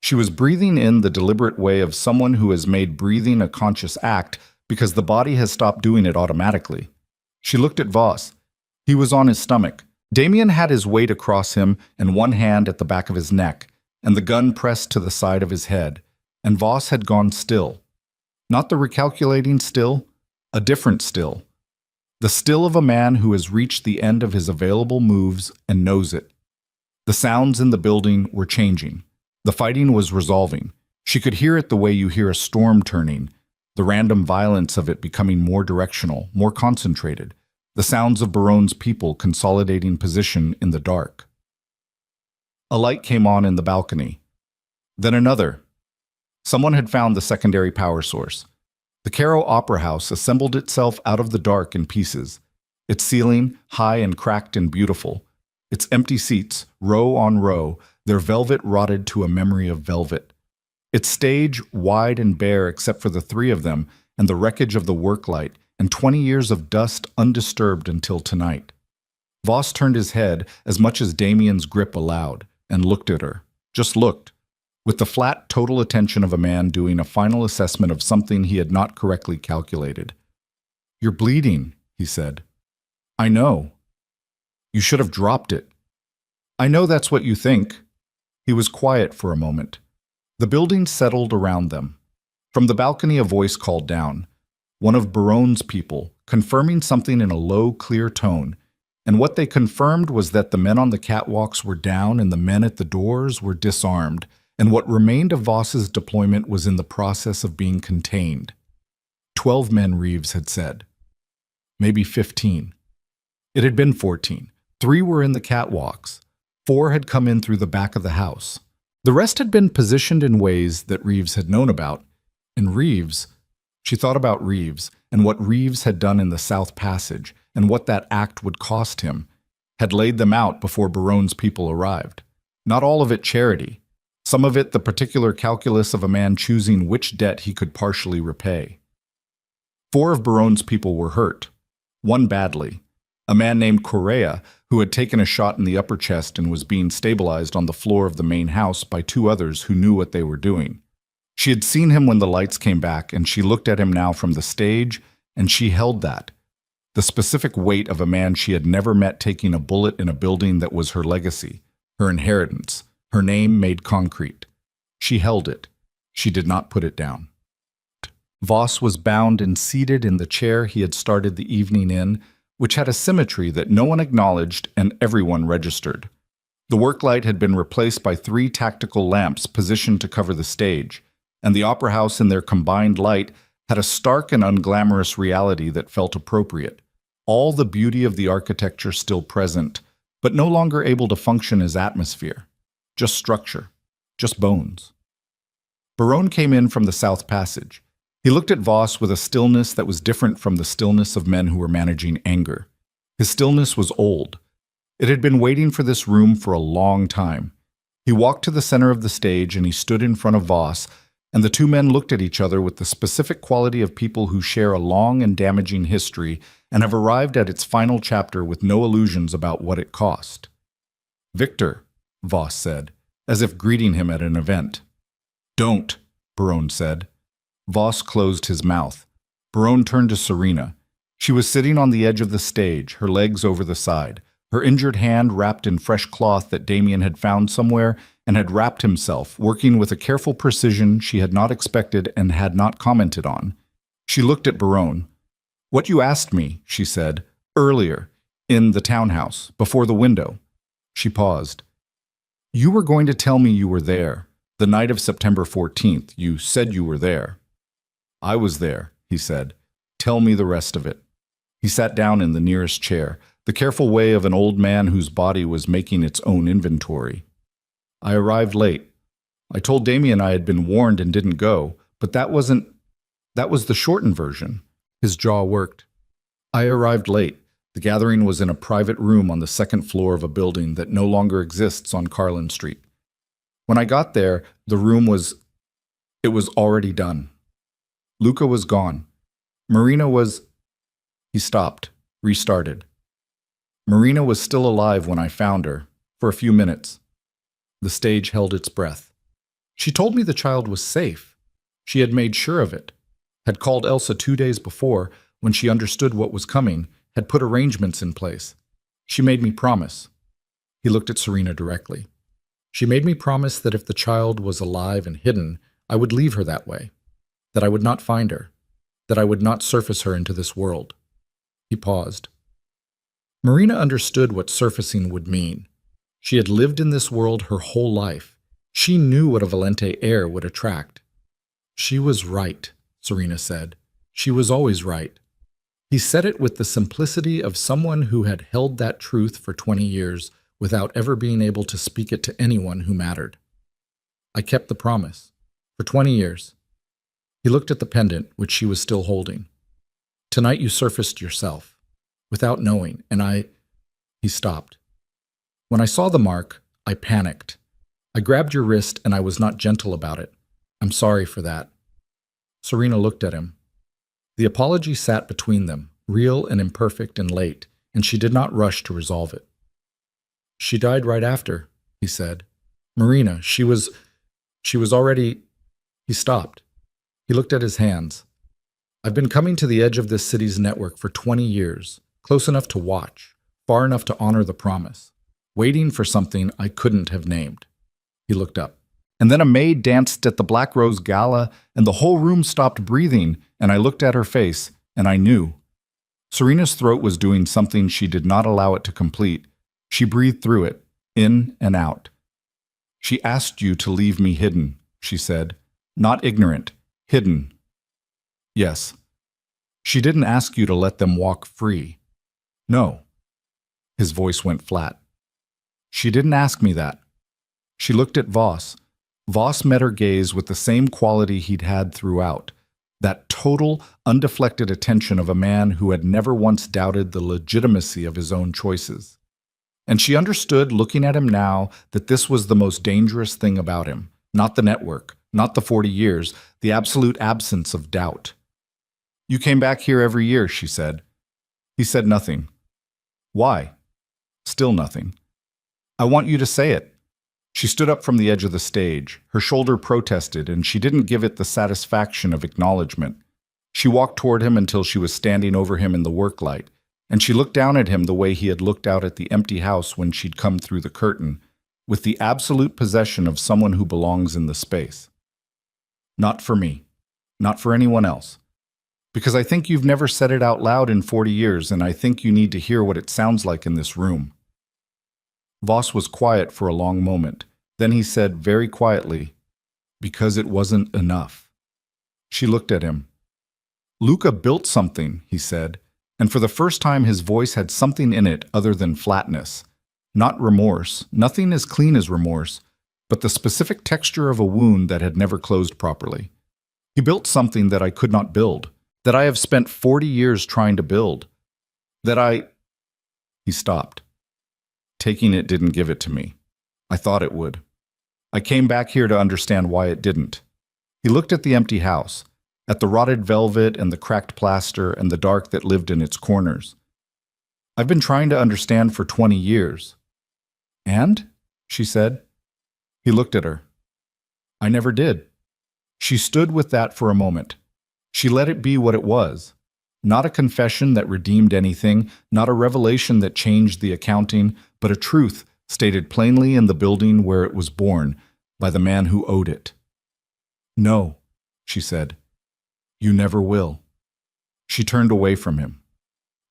She was breathing in the deliberate way of someone who has made breathing a conscious act because the body has stopped doing it automatically. She looked at Voss. He was on his stomach. Damien had his weight across him and one hand at the back of his neck, and the gun pressed to the side of his head, and Voss had gone still. Not the recalculating still, a different still. The still of a man who has reached the end of his available moves and knows it. The sounds in the building were changing. The fighting was resolving. She could hear it the way you hear a storm turning, the random violence of it becoming more directional, more concentrated. The sounds of Baronne's people consolidating position in the dark. A light came on in the balcony. Then another. Someone had found the secondary power source. The Cairo Opera House assembled itself out of the dark in pieces. Its ceiling, high and cracked and beautiful. Its empty seats, row on row, their velvet rotted to a memory of velvet. Its stage, wide and bare except for the three of them and the wreckage of the work light, and 20 years of dust undisturbed until tonight. Voss turned his head as much as Damien's grip allowed, and looked at her. Just looked, with the flat, total attention of a man doing a final assessment of something he had not correctly calculated. "You're bleeding," he said. "I know. You should have dropped it. I know that's what you think." He was quiet for a moment. The building settled around them. From the balcony a voice called down. One of Baronne's people, confirming something in a low, clear tone, and what they confirmed was that the men on the catwalks were down and the men at the doors were disarmed, and what remained of Voss's deployment was in the process of being contained. 12 men, Reeves had said. Maybe 15. It had been 14. 3 were in the catwalks. 4 had come in through the back of the house. The rest had been positioned in ways that Reeves had known about, and Reeves... She thought about Reeves and what Reeves had done in the South Passage and what that act would cost him, had laid them out before Baronne's people arrived. Not all of it charity, some of it the particular calculus of a man choosing which debt he could partially repay. 4 of Baronne's people were hurt, 1 badly. A man named Correa, who had taken a shot in the upper chest and was being stabilized on the floor of the main house by 2 others who knew what they were doing. She had seen him when the lights came back, and she looked at him now from the stage, and she held that. The specific weight of a man she had never met taking a bullet in a building that was her legacy, her inheritance, her name made concrete. She held it. She did not put it down. Voss was bound and seated in the chair he had started the evening in, which had a symmetry that no one acknowledged and everyone registered. The work light had been replaced by 3 tactical lamps positioned to cover the stage, and the opera house in their combined light had a stark and unglamorous reality that felt appropriate. All the beauty of the architecture still present, but no longer able to function as atmosphere. Just structure. Just bones. Baronne came in from the South Passage. He looked at Voss with a stillness that was different from the stillness of men who were managing anger. His stillness was old. It had been waiting for this room for a long time. He walked to the center of the stage and he stood in front of Voss, and the two men looked at each other with the specific quality of people who share a long and damaging history and have arrived at its final chapter with no illusions about what it cost. "Victor," Voss said, as if greeting him at an event. "Don't," Barone said. Voss closed his mouth. Barone turned to Serena. She was sitting on the edge of the stage, her legs over the side, her injured hand wrapped in fresh cloth that Damien had found somewhere and had wrapped himself, working with a careful precision she had not expected and had not commented on. She looked at Barone. "What you asked me," she said, "earlier, in the townhouse, before the window." She paused. "You were going to tell me you were there. The night of September 14th, you said you were there." "I was there," he said. "Tell me the rest of it." He sat down in the nearest chair, the careful way of an old man whose body was making its own inventory. "I arrived late. I told Damien I had been warned and didn't go, but that was the shortened version." His jaw worked. "I arrived late. The gathering was in a private room on the second floor of a building that no longer exists on Carlin Street. When I got there, the room was already done. Luca was gone. Marina was..." He stopped, restarted. "Marina was still alive when I found her, for a few minutes." The stage held its breath. "She told me the child was safe. She had made sure of it. Had called Elsa 2 days before, when she understood what was coming, had put arrangements in place. She made me promise." He looked at Serena directly. "She made me promise that if the child was alive and hidden, I would leave her that way, that I would not find her, that I would not surface her into this world." He paused. Marina understood what surfacing would mean. She had lived in this world her whole life. She knew what a Valente heir would attract. "She was right," Serena said. "She was always right." He said it with the simplicity of someone who had held that truth for 20 years without ever being able to speak it to anyone who mattered. "I kept the promise. For 20 years. He looked at the pendant, which she was still holding. "Tonight you surfaced yourself, without knowing, and He stopped. "When I saw the mark, I panicked. I grabbed your wrist and I was not gentle about it. I'm sorry for that." Serena looked at him. The apology sat between them, real and imperfect and late, and she did not rush to resolve it. "She died right after," he said. "Marina, she was already..." He stopped. He looked at his hands. "I've been coming to the edge of this city's network for 20 years, close enough to watch, far enough to honor the promise, waiting for something I couldn't have named." He looked up. "And then a maid danced at the Black Rose Gala, and the whole room stopped breathing, and I looked at her face, and I knew." Serena's throat was doing something she did not allow it to complete. She breathed through it, in and out. "She asked you to leave me hidden," she said. "Not ignorant, hidden." "Yes." "She didn't ask you to let them walk free." "No." His voice went flat. "She didn't ask me that." She looked at Voss. Voss met her gaze with the same quality he'd had throughout, that total, undeflected attention of a man who had never once doubted the legitimacy of his own choices. And she understood, looking at him now, that this was the most dangerous thing about him, not the network, not the 40 years, the absolute absence of doubt. "You came back here every year," she said. He said nothing. "Why?" Still nothing. "I want you to say it." She stood up from the edge of the stage. Her shoulder protested, and she didn't give it the satisfaction of acknowledgement. She walked toward him until she was standing over him in the work light, and she looked down at him the way he had looked out at the empty house when she'd come through the curtain, with the absolute possession of someone who belongs in the space. "Not for me. Not for anyone else. Because I think you've never said it out loud in 40 years, and I think you need to hear what it sounds like in this room." Voss was quiet for a long moment. Then he said very quietly, "Because it wasn't enough." She looked at him. "Luca built something," he said, and for the first time his voice had something in it other than flatness. Not remorse, nothing as clean as remorse, but the specific texture of a wound that had never closed properly. "He built something that I could not build, that I have spent 40 years trying to build, that I..." He stopped. "Taking it didn't give it to me. I thought it would. I came back here to understand why it didn't. He looked at the empty house, at the rotted velvet and the cracked plaster and the dark that lived in its corners. I've been trying to understand for 20 years. And? She said. He looked at her. I never did. She stood with that for a moment. She let it be what it was. Not a confession that redeemed anything, not a revelation that changed the accounting, but a truth stated plainly in the building where it was born, by the man who owed it. No, she said. You never will. She turned away from him.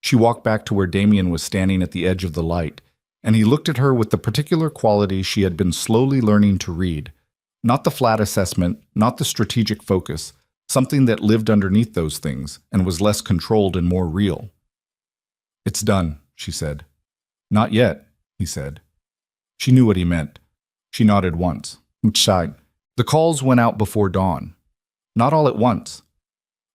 She walked back to where Damien was standing at the edge of the light, and he looked at her with the particular quality she had been slowly learning to read. Not the flat assessment, not the strategic focus, something that lived underneath those things and was less controlled and more real. It's done, she said. Not yet, he said. She knew what he meant. She nodded once. Inside. The calls went out before dawn. Not all at once.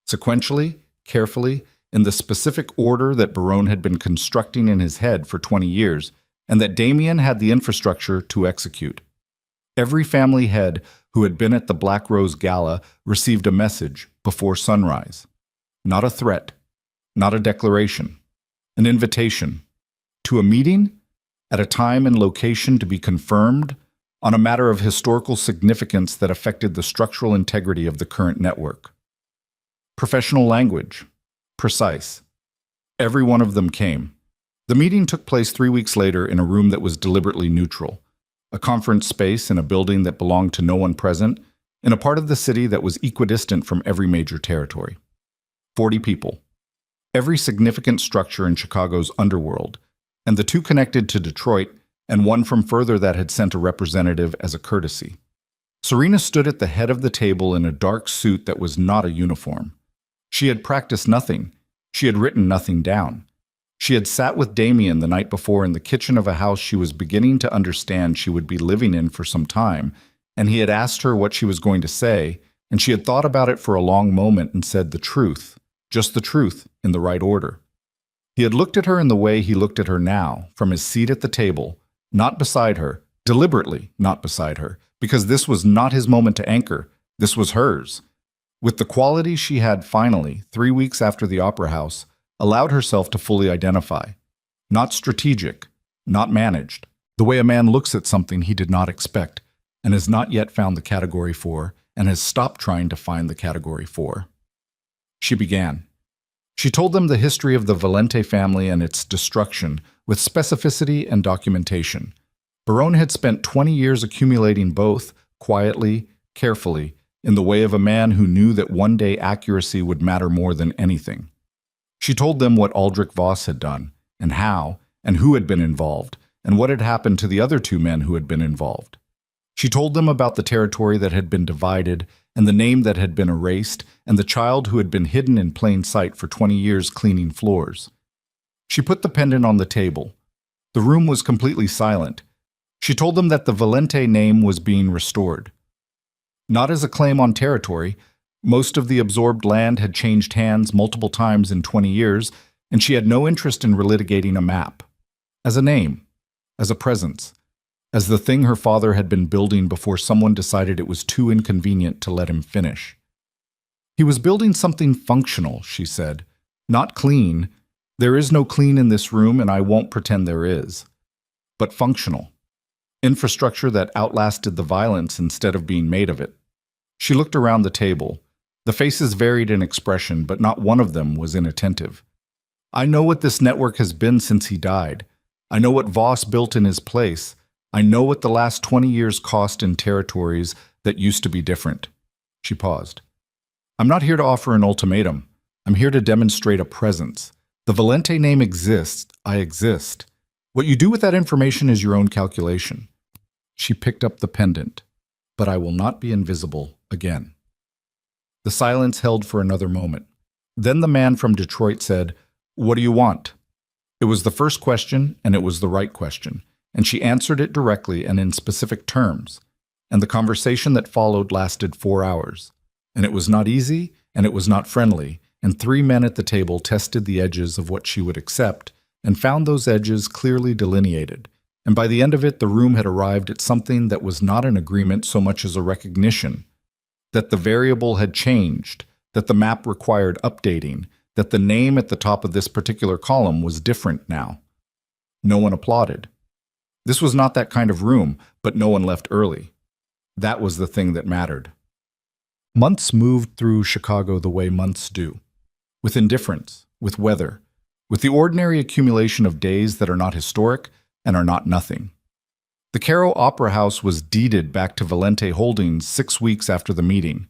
Sequentially, carefully, in the specific order that Barone had been constructing in his head for 20 years, and that Damien had the infrastructure to execute. Every family head who had been at the Black Rose Gala received a message before sunrise. Not a threat, not a declaration, an invitation to a meeting at a time and location to be confirmed on a matter of historical significance that affected the structural integrity of the current network. Professional language, precise. Every one of them came. The meeting took place 3 weeks later in a room that was deliberately neutral, a conference space in a building that belonged to no one present, in a part of the city that was equidistant from every major territory. 40 people. Every significant structure in Chicago's underworld, and the 2 connected to Detroit, and one from further that had sent a representative as a courtesy. Serena stood at the head of the table in a dark suit that was not a uniform. She had practiced nothing. She had written nothing down. She had sat with Damien the night before in the kitchen of a house she was beginning to understand she would be living in for some time, and he had asked her what she was going to say, and she had thought about it for a long moment and said the truth, just the truth, in the right order. He had looked at her in the way he looked at her now, from his seat at the table, not beside her, deliberately not beside her, because this was not his moment to anchor, this was hers. With the quality she had finally, 3 weeks after the Opera House, allowed herself to fully identify. Not strategic, not managed, the way a man looks at something he did not expect, and has not yet found the category for, and has stopped trying to find the category for. She began. She told them the history of the Valente family and its destruction, with specificity and documentation. Barone had spent 20 years accumulating both, quietly, carefully, in the way of a man who knew that one day accuracy would matter more than anything. She told them what Aldrich Voss had done, and how, and who had been involved, and what had happened to the other 2 men who had been involved. She told them about the territory that had been divided, and the name that had been erased, and the child who had been hidden in plain sight for 20 years cleaning floors. She put the pendant on the table. The room was completely silent. She told them that the Valente name was being restored. Not as a claim on territory. Most of the absorbed land had changed hands multiple times in 20 years, and she had no interest in relitigating a map. As a name, as a presence, as the thing her father had been building before someone decided it was too inconvenient to let him finish. He was building something functional, she said. Not clean. There is no clean in this room, and I won't pretend there is. But functional. Infrastructure that outlasted the violence instead of being made of it. She looked around the table. The faces varied in expression, but not one of them was inattentive. I know what this network has been since he died. I know what Voss built in his place. I know what the last 20 years cost in territories that used to be different. She paused. I'm not here to offer an ultimatum. I'm here to demonstrate a presence. The Valente name exists. I exist. What you do with that information is your own calculation. She picked up the pendant. But I will not be invisible again. The silence held for another moment. Then the man from Detroit said, What do you want? It was the first question, and it was the right question, and she answered it directly and in specific terms. And the conversation that followed lasted 4 hours. And it was not easy, and it was not friendly, and 3 men at the table tested the edges of what she would accept, and found those edges clearly delineated. And by the end of it, the room had arrived at something that was not an agreement so much as a recognition. that the variable had changed, that the map required updating, that the name at the top of this particular column was different now. No one applauded. This was not that kind of room, but no one left early. That was the thing that mattered. Months moved through Chicago the way months do, with indifference, with weather, with the ordinary accumulation of days that are not historic and are not nothing. The Caro Opera House was deeded back to Valente Holdings 6 weeks after the meeting.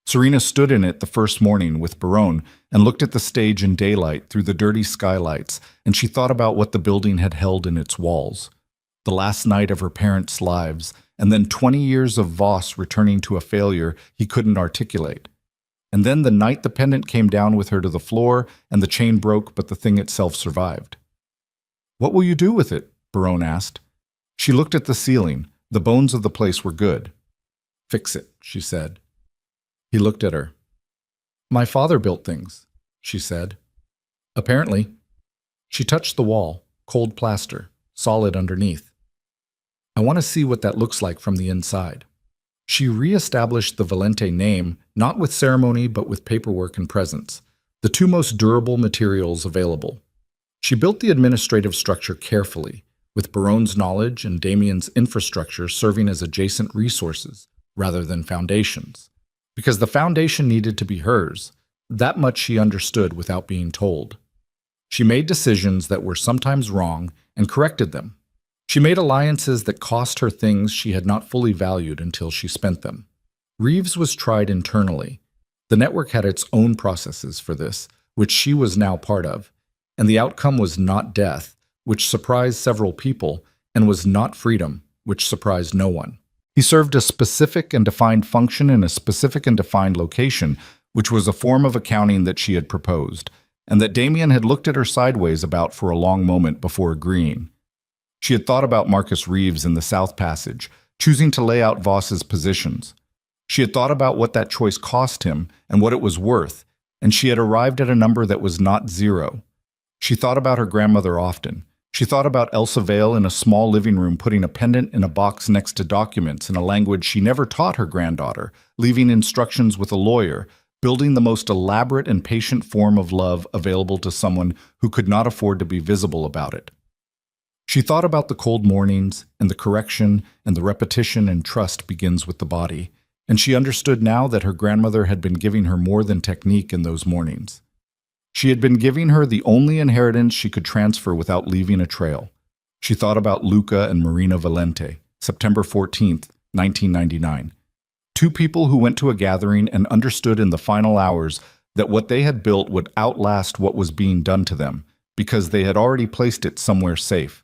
Serena stood in it the first morning with Barone and looked at the stage in daylight through the dirty skylights, and she thought about what the building had held in its walls. The last night of her parents' lives, and then 20 years of Voss returning to a failure he couldn't articulate. And then the night the pendant came down with her to the floor, and the chain broke, but the thing itself survived. "What will you do with it?" Barone asked. She looked at the ceiling. The bones of the place were good. "Fix it," she said. He looked at her. "My father built things," she said. "Apparently." She touched the wall, cold plaster, solid underneath. "I want to see what that looks like from the inside." She re-established the Valente name, not with ceremony but with paperwork and presence, the two most durable materials available. She built the administrative structure carefully, with Barone's knowledge and Damien's infrastructure serving as adjacent resources rather than foundations. Because the foundation needed to be hers, that much she understood without being told. She made decisions that were sometimes wrong and corrected them. She made alliances that cost her things she had not fully valued until she spent them. Reeves was tried internally. The network had its own processes for this, which she was now part of, and the outcome was not death, which surprised several people, and was not freedom, which surprised no one. He served a specific and defined function in a specific and defined location, which was a form of accounting that she had proposed, and that Damien had looked at her sideways about for a long moment before agreeing. She had thought about Marcus Reeves in the South Passage, choosing to lay out Voss's positions. She had thought about what that choice cost him and what it was worth, and she had arrived at a number that was not zero. She thought about her grandmother often. She thought about Elsa Vale in a small living room putting a pendant in a box next to documents in a language she never taught her granddaughter, leaving instructions with a lawyer, building the most elaborate and patient form of love available to someone who could not afford to be visible about it. She thought about the cold mornings, and the correction and the repetition and trust begins with the body, and she understood now that her grandmother had been giving her more than technique in those mornings. She had been giving her the only inheritance she could transfer without leaving a trail. She thought about Luca and Marina Valente, September 14th, 1999. Two people who went to a gathering and understood in the final hours that what they had built would outlast what was being done to them, because they had already placed it somewhere safe.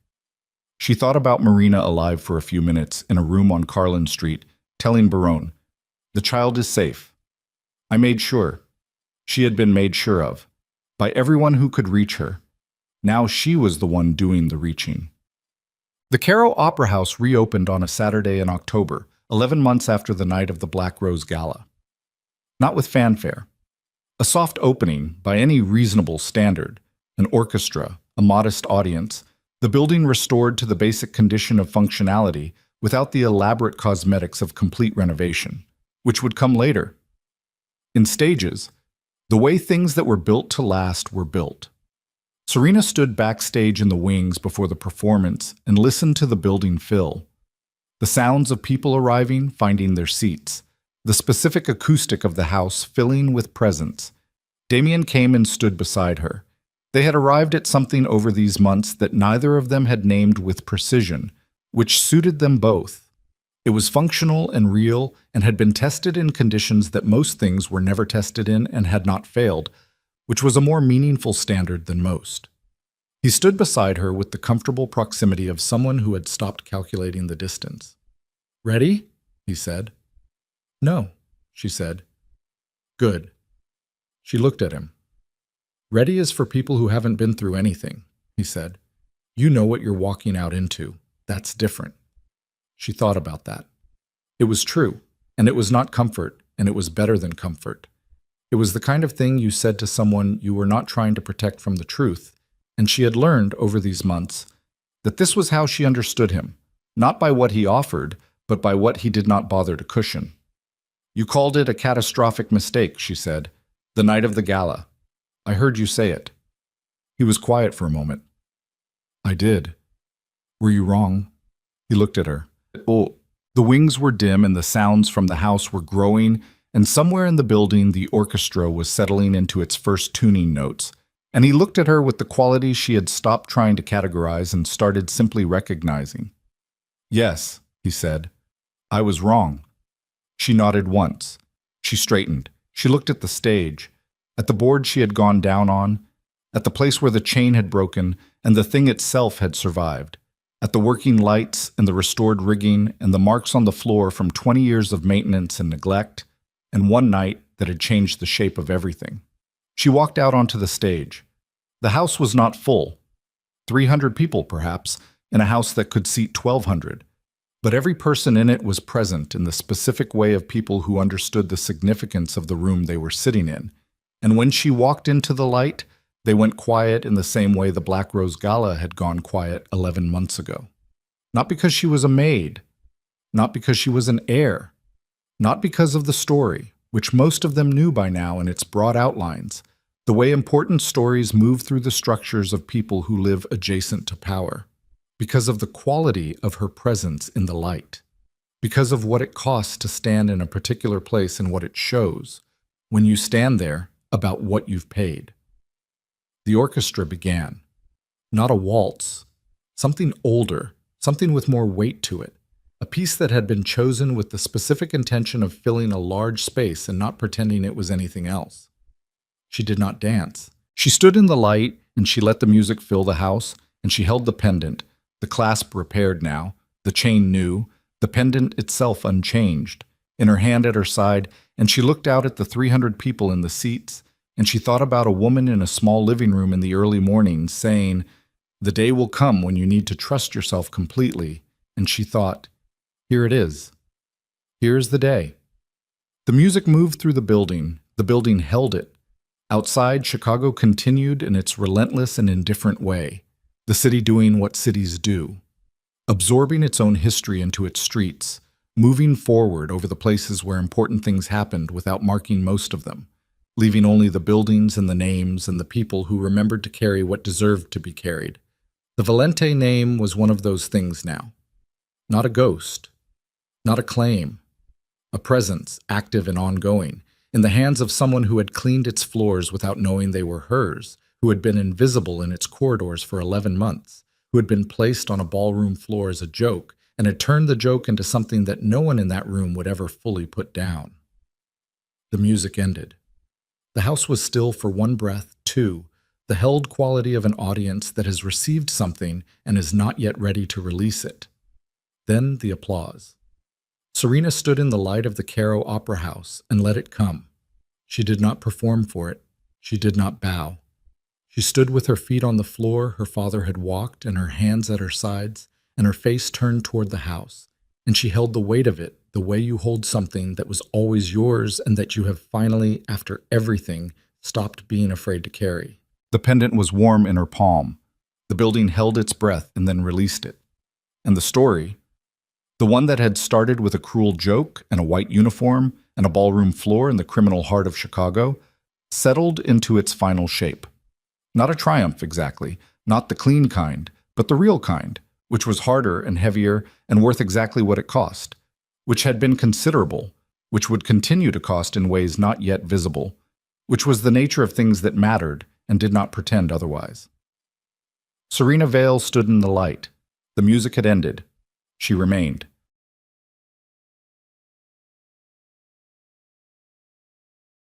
She thought about Marina alive for a few minutes in a room on Carlin Street, telling Barone, "The child is safe." I made sure. She had been made sure of. By everyone who could reach her. Now she was the one doing the reaching. The Caro Opera House reopened on a Saturday in October, 11 months after the night of the Black Rose Gala. Not with fanfare. A soft opening, by any reasonable standard, an orchestra, a modest audience, the building restored to the basic condition of functionality without the elaborate cosmetics of complete renovation, which would come later. In stages, the way things that were built to last were built. Serena stood backstage in the wings before the performance and listened to the building fill. The sounds of people arriving, finding their seats, the specific acoustic of the house filling with presence. Damien came and stood beside her. They had arrived at something over these months that neither of them had named with precision, which suited them both. It was functional and real and had been tested in conditions that most things were never tested in and had not failed, which was a more meaningful standard than most. He stood beside her with the comfortable proximity of someone who had stopped calculating the distance. "Ready?" he said. "No," she said. "Good." She looked at him. "Ready is for people who haven't been through anything," he said. "You know what you're walking out into. That's different." She thought about that. It was true, and it was not comfort, and it was better than comfort. It was the kind of thing you said to someone you were not trying to protect from the truth, and she had learned over these months that this was how she understood him, not by what he offered, but by what he did not bother to cushion. You called it a catastrophic mistake, she said. The night of the gala. I heard you say it. He was quiet for a moment. I did. Were you wrong? He looked at her. Oh, the wings were dim and the sounds from the house were growing, and somewhere in the building the orchestra was settling into its first tuning notes. And he looked at her with the quality she had stopped trying to categorize and started simply recognizing. Yes, he said. I was wrong. She nodded once. She straightened. She looked at the stage, at the board she had gone down on, at the place where the chain had broken and the thing itself had survived, at the working lights and the restored rigging and the marks on the floor from 20 years of maintenance and neglect, and one night that had changed the shape of everything. She walked out onto the stage. The house was not full. 300 people, perhaps, in a house that could seat 1,200. But every person in it was present in the specific way of people who understood the significance of the room they were sitting in. And when she walked into the light, they went quiet in the same way the Black Rose Gala had gone quiet 11 months ago. Not because she was a maid, not because she was an heir, not because of the story, which most of them knew by now in its broad outlines, the way important stories move through the structures of people who live adjacent to power, because of the quality of her presence in the light, because of what it costs to stand in a particular place and what it shows, when you stand there, about what you've paid. The orchestra began. Not a waltz, something older, something with more weight to it, a piece that had been chosen with the specific intention of filling a large space and not pretending it was anything else. She did not dance. She stood in the light and she let the music fill the house, and she held the pendant, the clasp repaired now, the chain new, the pendant itself unchanged, in her hand at her side, and she looked out at the 300 people in the seats, and she thought about a woman in a small living room in the early morning saying, "The day will come when you need to trust yourself completely," and she thought, here it is. Here is the day. The music moved through the building held it. Outside, Chicago continued in its relentless and indifferent way, the city doing what cities do, absorbing its own history into its streets, moving forward over the places where important things happened without marking most of them, leaving only the buildings and the names and the people who remembered to carry what deserved to be carried. The Valente name was one of those things now. Not a ghost, not a claim, a presence, active and ongoing, in the hands of someone who had cleaned its floors without knowing they were hers, who had been invisible in its corridors for 11 months, who had been placed on a ballroom floor as a joke, and had turned the joke into something that no one in that room would ever fully put down. The music ended. The house was still for one breath, too, the held quality of an audience that has received something and is not yet ready to release it. Then the applause. Serena stood in the light of the Cairo Opera House and let it come. She did not perform for it. She did not bow. She stood with her feet on the floor her father had walked and her hands at her sides and her face turned toward the house, and she held the weight of it the way you hold something that was always yours and that you have finally, after everything, stopped being afraid to carry. The pendant was warm in her palm. The building held its breath and then released it. And the story, the one that had started with a cruel joke and a white uniform and a ballroom floor in the criminal heart of Chicago, settled into its final shape. Not a triumph exactly, not the clean kind, but the real kind, which was harder and heavier and worth exactly what it cost, which had been considerable, which would continue to cost in ways not yet visible, which was the nature of things that mattered and did not pretend otherwise. Serena Vale stood in the light. The music had ended. She remained.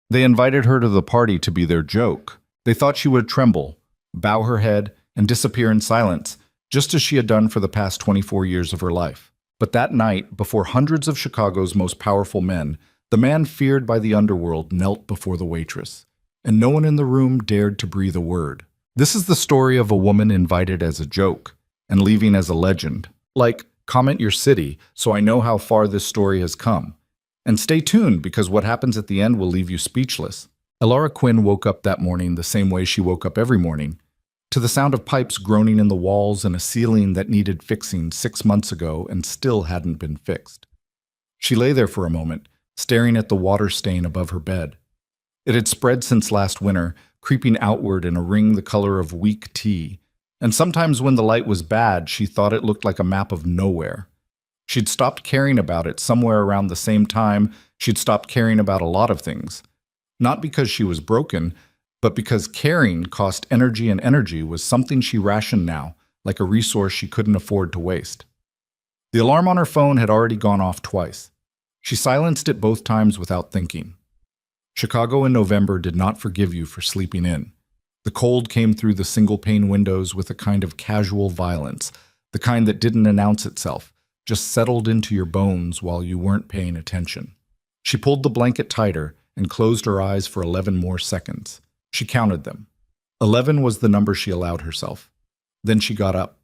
They invited her to the party to be their joke. They thought she would tremble, bow her head, and disappear in silence, just as she had done for the past 24 years of her life. But that night, before hundreds of Chicago's most powerful men, the man feared by the underworld knelt before the waitress, and no one in the room dared to breathe a word. This is the story of a woman invited as a joke, and leaving as a legend. Like, comment your city, so I know how far this story has come. And stay tuned, because what happens at the end will leave you speechless. Elara Quinn woke up that morning the same way she woke up every morning, to the sound of pipes groaning in the walls and a ceiling that needed fixing 6 months ago and still hadn't been fixed. She lay there for a moment, staring at the water stain above her bed. It had spread since last winter, creeping outward in a ring the color of weak tea, and sometimes when the light was bad, she thought it looked like a map of nowhere. She'd stopped caring about it somewhere around the same time she'd stopped caring about a lot of things. Not because she was broken, but because caring cost energy, and energy was something she rationed now, like a resource she couldn't afford to waste. The alarm on her phone had already gone off twice. She silenced it both times without thinking. Chicago in November did not forgive you for sleeping in. The cold came through the single-pane windows with a kind of casual violence, the kind that didn't announce itself, just settled into your bones while you weren't paying attention. She pulled the blanket tighter and closed her eyes for 11 more seconds. She counted them. 11 was the number she allowed herself. Then she got up.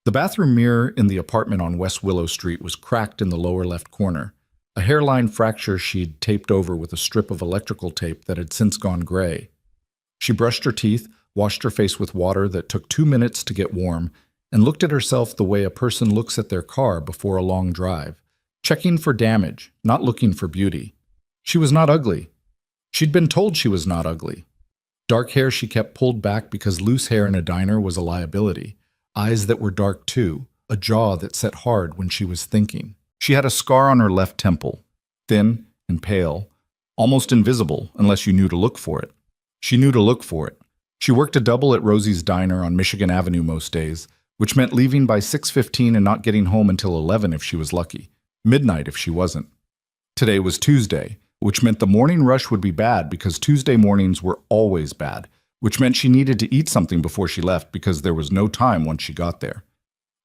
The bathroom mirror in the apartment on West Willow Street was cracked in the lower left corner, a hairline fracture she'd taped over with a strip of electrical tape that had since gone gray. She brushed her teeth, washed her face with water that took 2 minutes to get warm, and looked at herself the way a person looks at their car before a long drive, checking for damage, not looking for beauty. She was not ugly. She'd been told she was not ugly. Dark hair she kept pulled back because loose hair in a diner was a liability, eyes that were dark too, a jaw that set hard when she was thinking. She had a scar on her left temple, thin and pale, almost invisible unless you knew to look for it. She knew to look for it. She worked a double at Rosie's Diner on Michigan Avenue most days, which meant leaving by 6:15 and not getting home until 11 if she was lucky, midnight if she wasn't. Today was Tuesday, which meant the morning rush would be bad because Tuesday mornings were always bad, which meant she needed to eat something before she left because there was no time once she got there.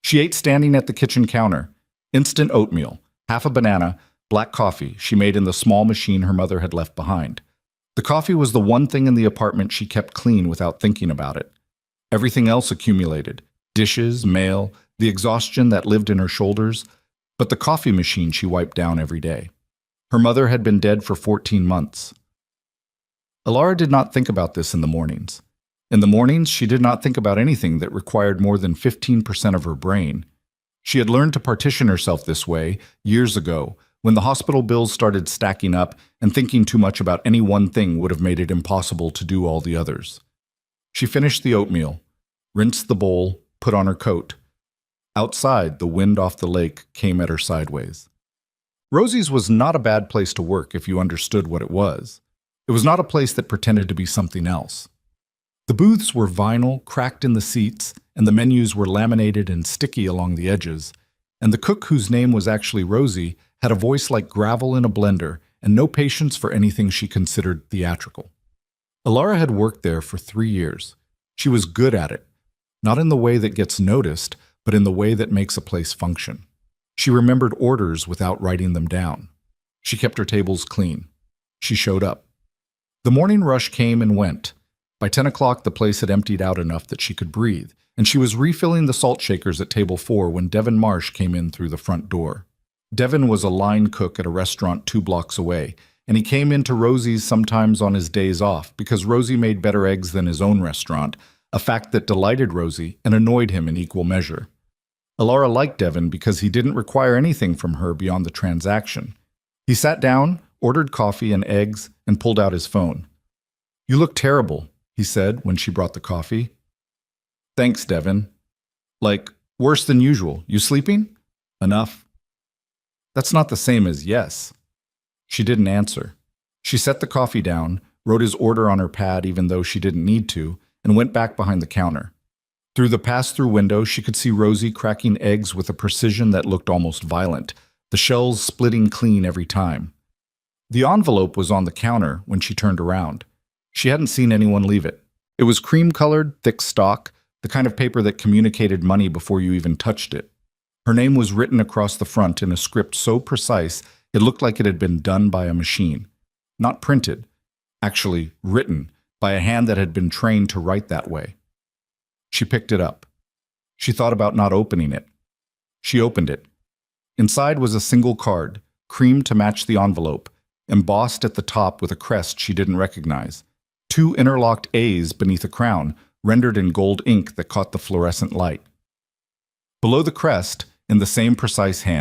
She ate standing at the kitchen counter. Instant oatmeal, half a banana, black coffee she made in the small machine her mother had left behind. The coffee was the one thing in the apartment she kept clean without thinking about it. Everything else accumulated, dishes, mail, the exhaustion that lived in her shoulders, but the coffee machine she wiped down every day. Her mother had been dead for 14 months. Alara did not think about this in the mornings. In the mornings, she did not think about anything that required more than 15% of her brain. She had learned to partition herself this way years ago, when the hospital bills started stacking up and thinking too much about any one thing would have made it impossible to do all the others. She finished the oatmeal, rinsed the bowl, put on her coat. Outside, the wind off the lake came at her sideways. Rosie's was not a bad place to work if you understood what it was. It was not a place that pretended to be something else. The booths were vinyl, cracked in the seats, and the menus were laminated and sticky along the edges, and the cook, whose name was actually Rosie, had a voice like gravel in a blender and no patience for anything she considered theatrical. Alara had worked there for 3 years. She was good at it, not in the way that gets noticed, but in the way that makes a place function. She remembered orders without writing them down. She kept her tables clean. She showed up. The morning rush came and went. By 10 o'clock, the place had emptied out enough that she could breathe, and she was refilling the salt shakers at table 4 when Devin Marsh came in through the front door. Devin was a line cook at a restaurant 2 blocks away, and he came into Rosie's sometimes on his days off because Rosie made better eggs than his own restaurant, a fact that delighted Rosie and annoyed him in equal measure. Alara liked Devin because he didn't require anything from her beyond the transaction. He sat down, ordered coffee and eggs, and pulled out his phone. "You look terrible," he said when she brought the coffee. "Thanks, Devin." "Like, worse than usual. You sleeping?" "Enough." "That's not the same as yes." She didn't answer. She set the coffee down, wrote his order on her pad even though she didn't need to, and went back behind the counter. Through the pass-through window, she could see Rosie cracking eggs with a precision that looked almost violent, the shells splitting clean every time. The envelope was on the counter when she turned around. She hadn't seen anyone leave it. It was cream-colored, thick stock, the kind of paper that communicated money before you even touched it. Her name was written across the front in a script so precise it looked like it had been done by a machine. Not printed, actually written by a hand that had been trained to write that way. She picked it up. She thought about not opening it. She opened it. Inside was a single card, cream to match the envelope, embossed at the top with a crest she didn't recognize. 2 interlocked A's beneath a crown, rendered in gold ink that caught the fluorescent light. Below the crest, in the same precise hand,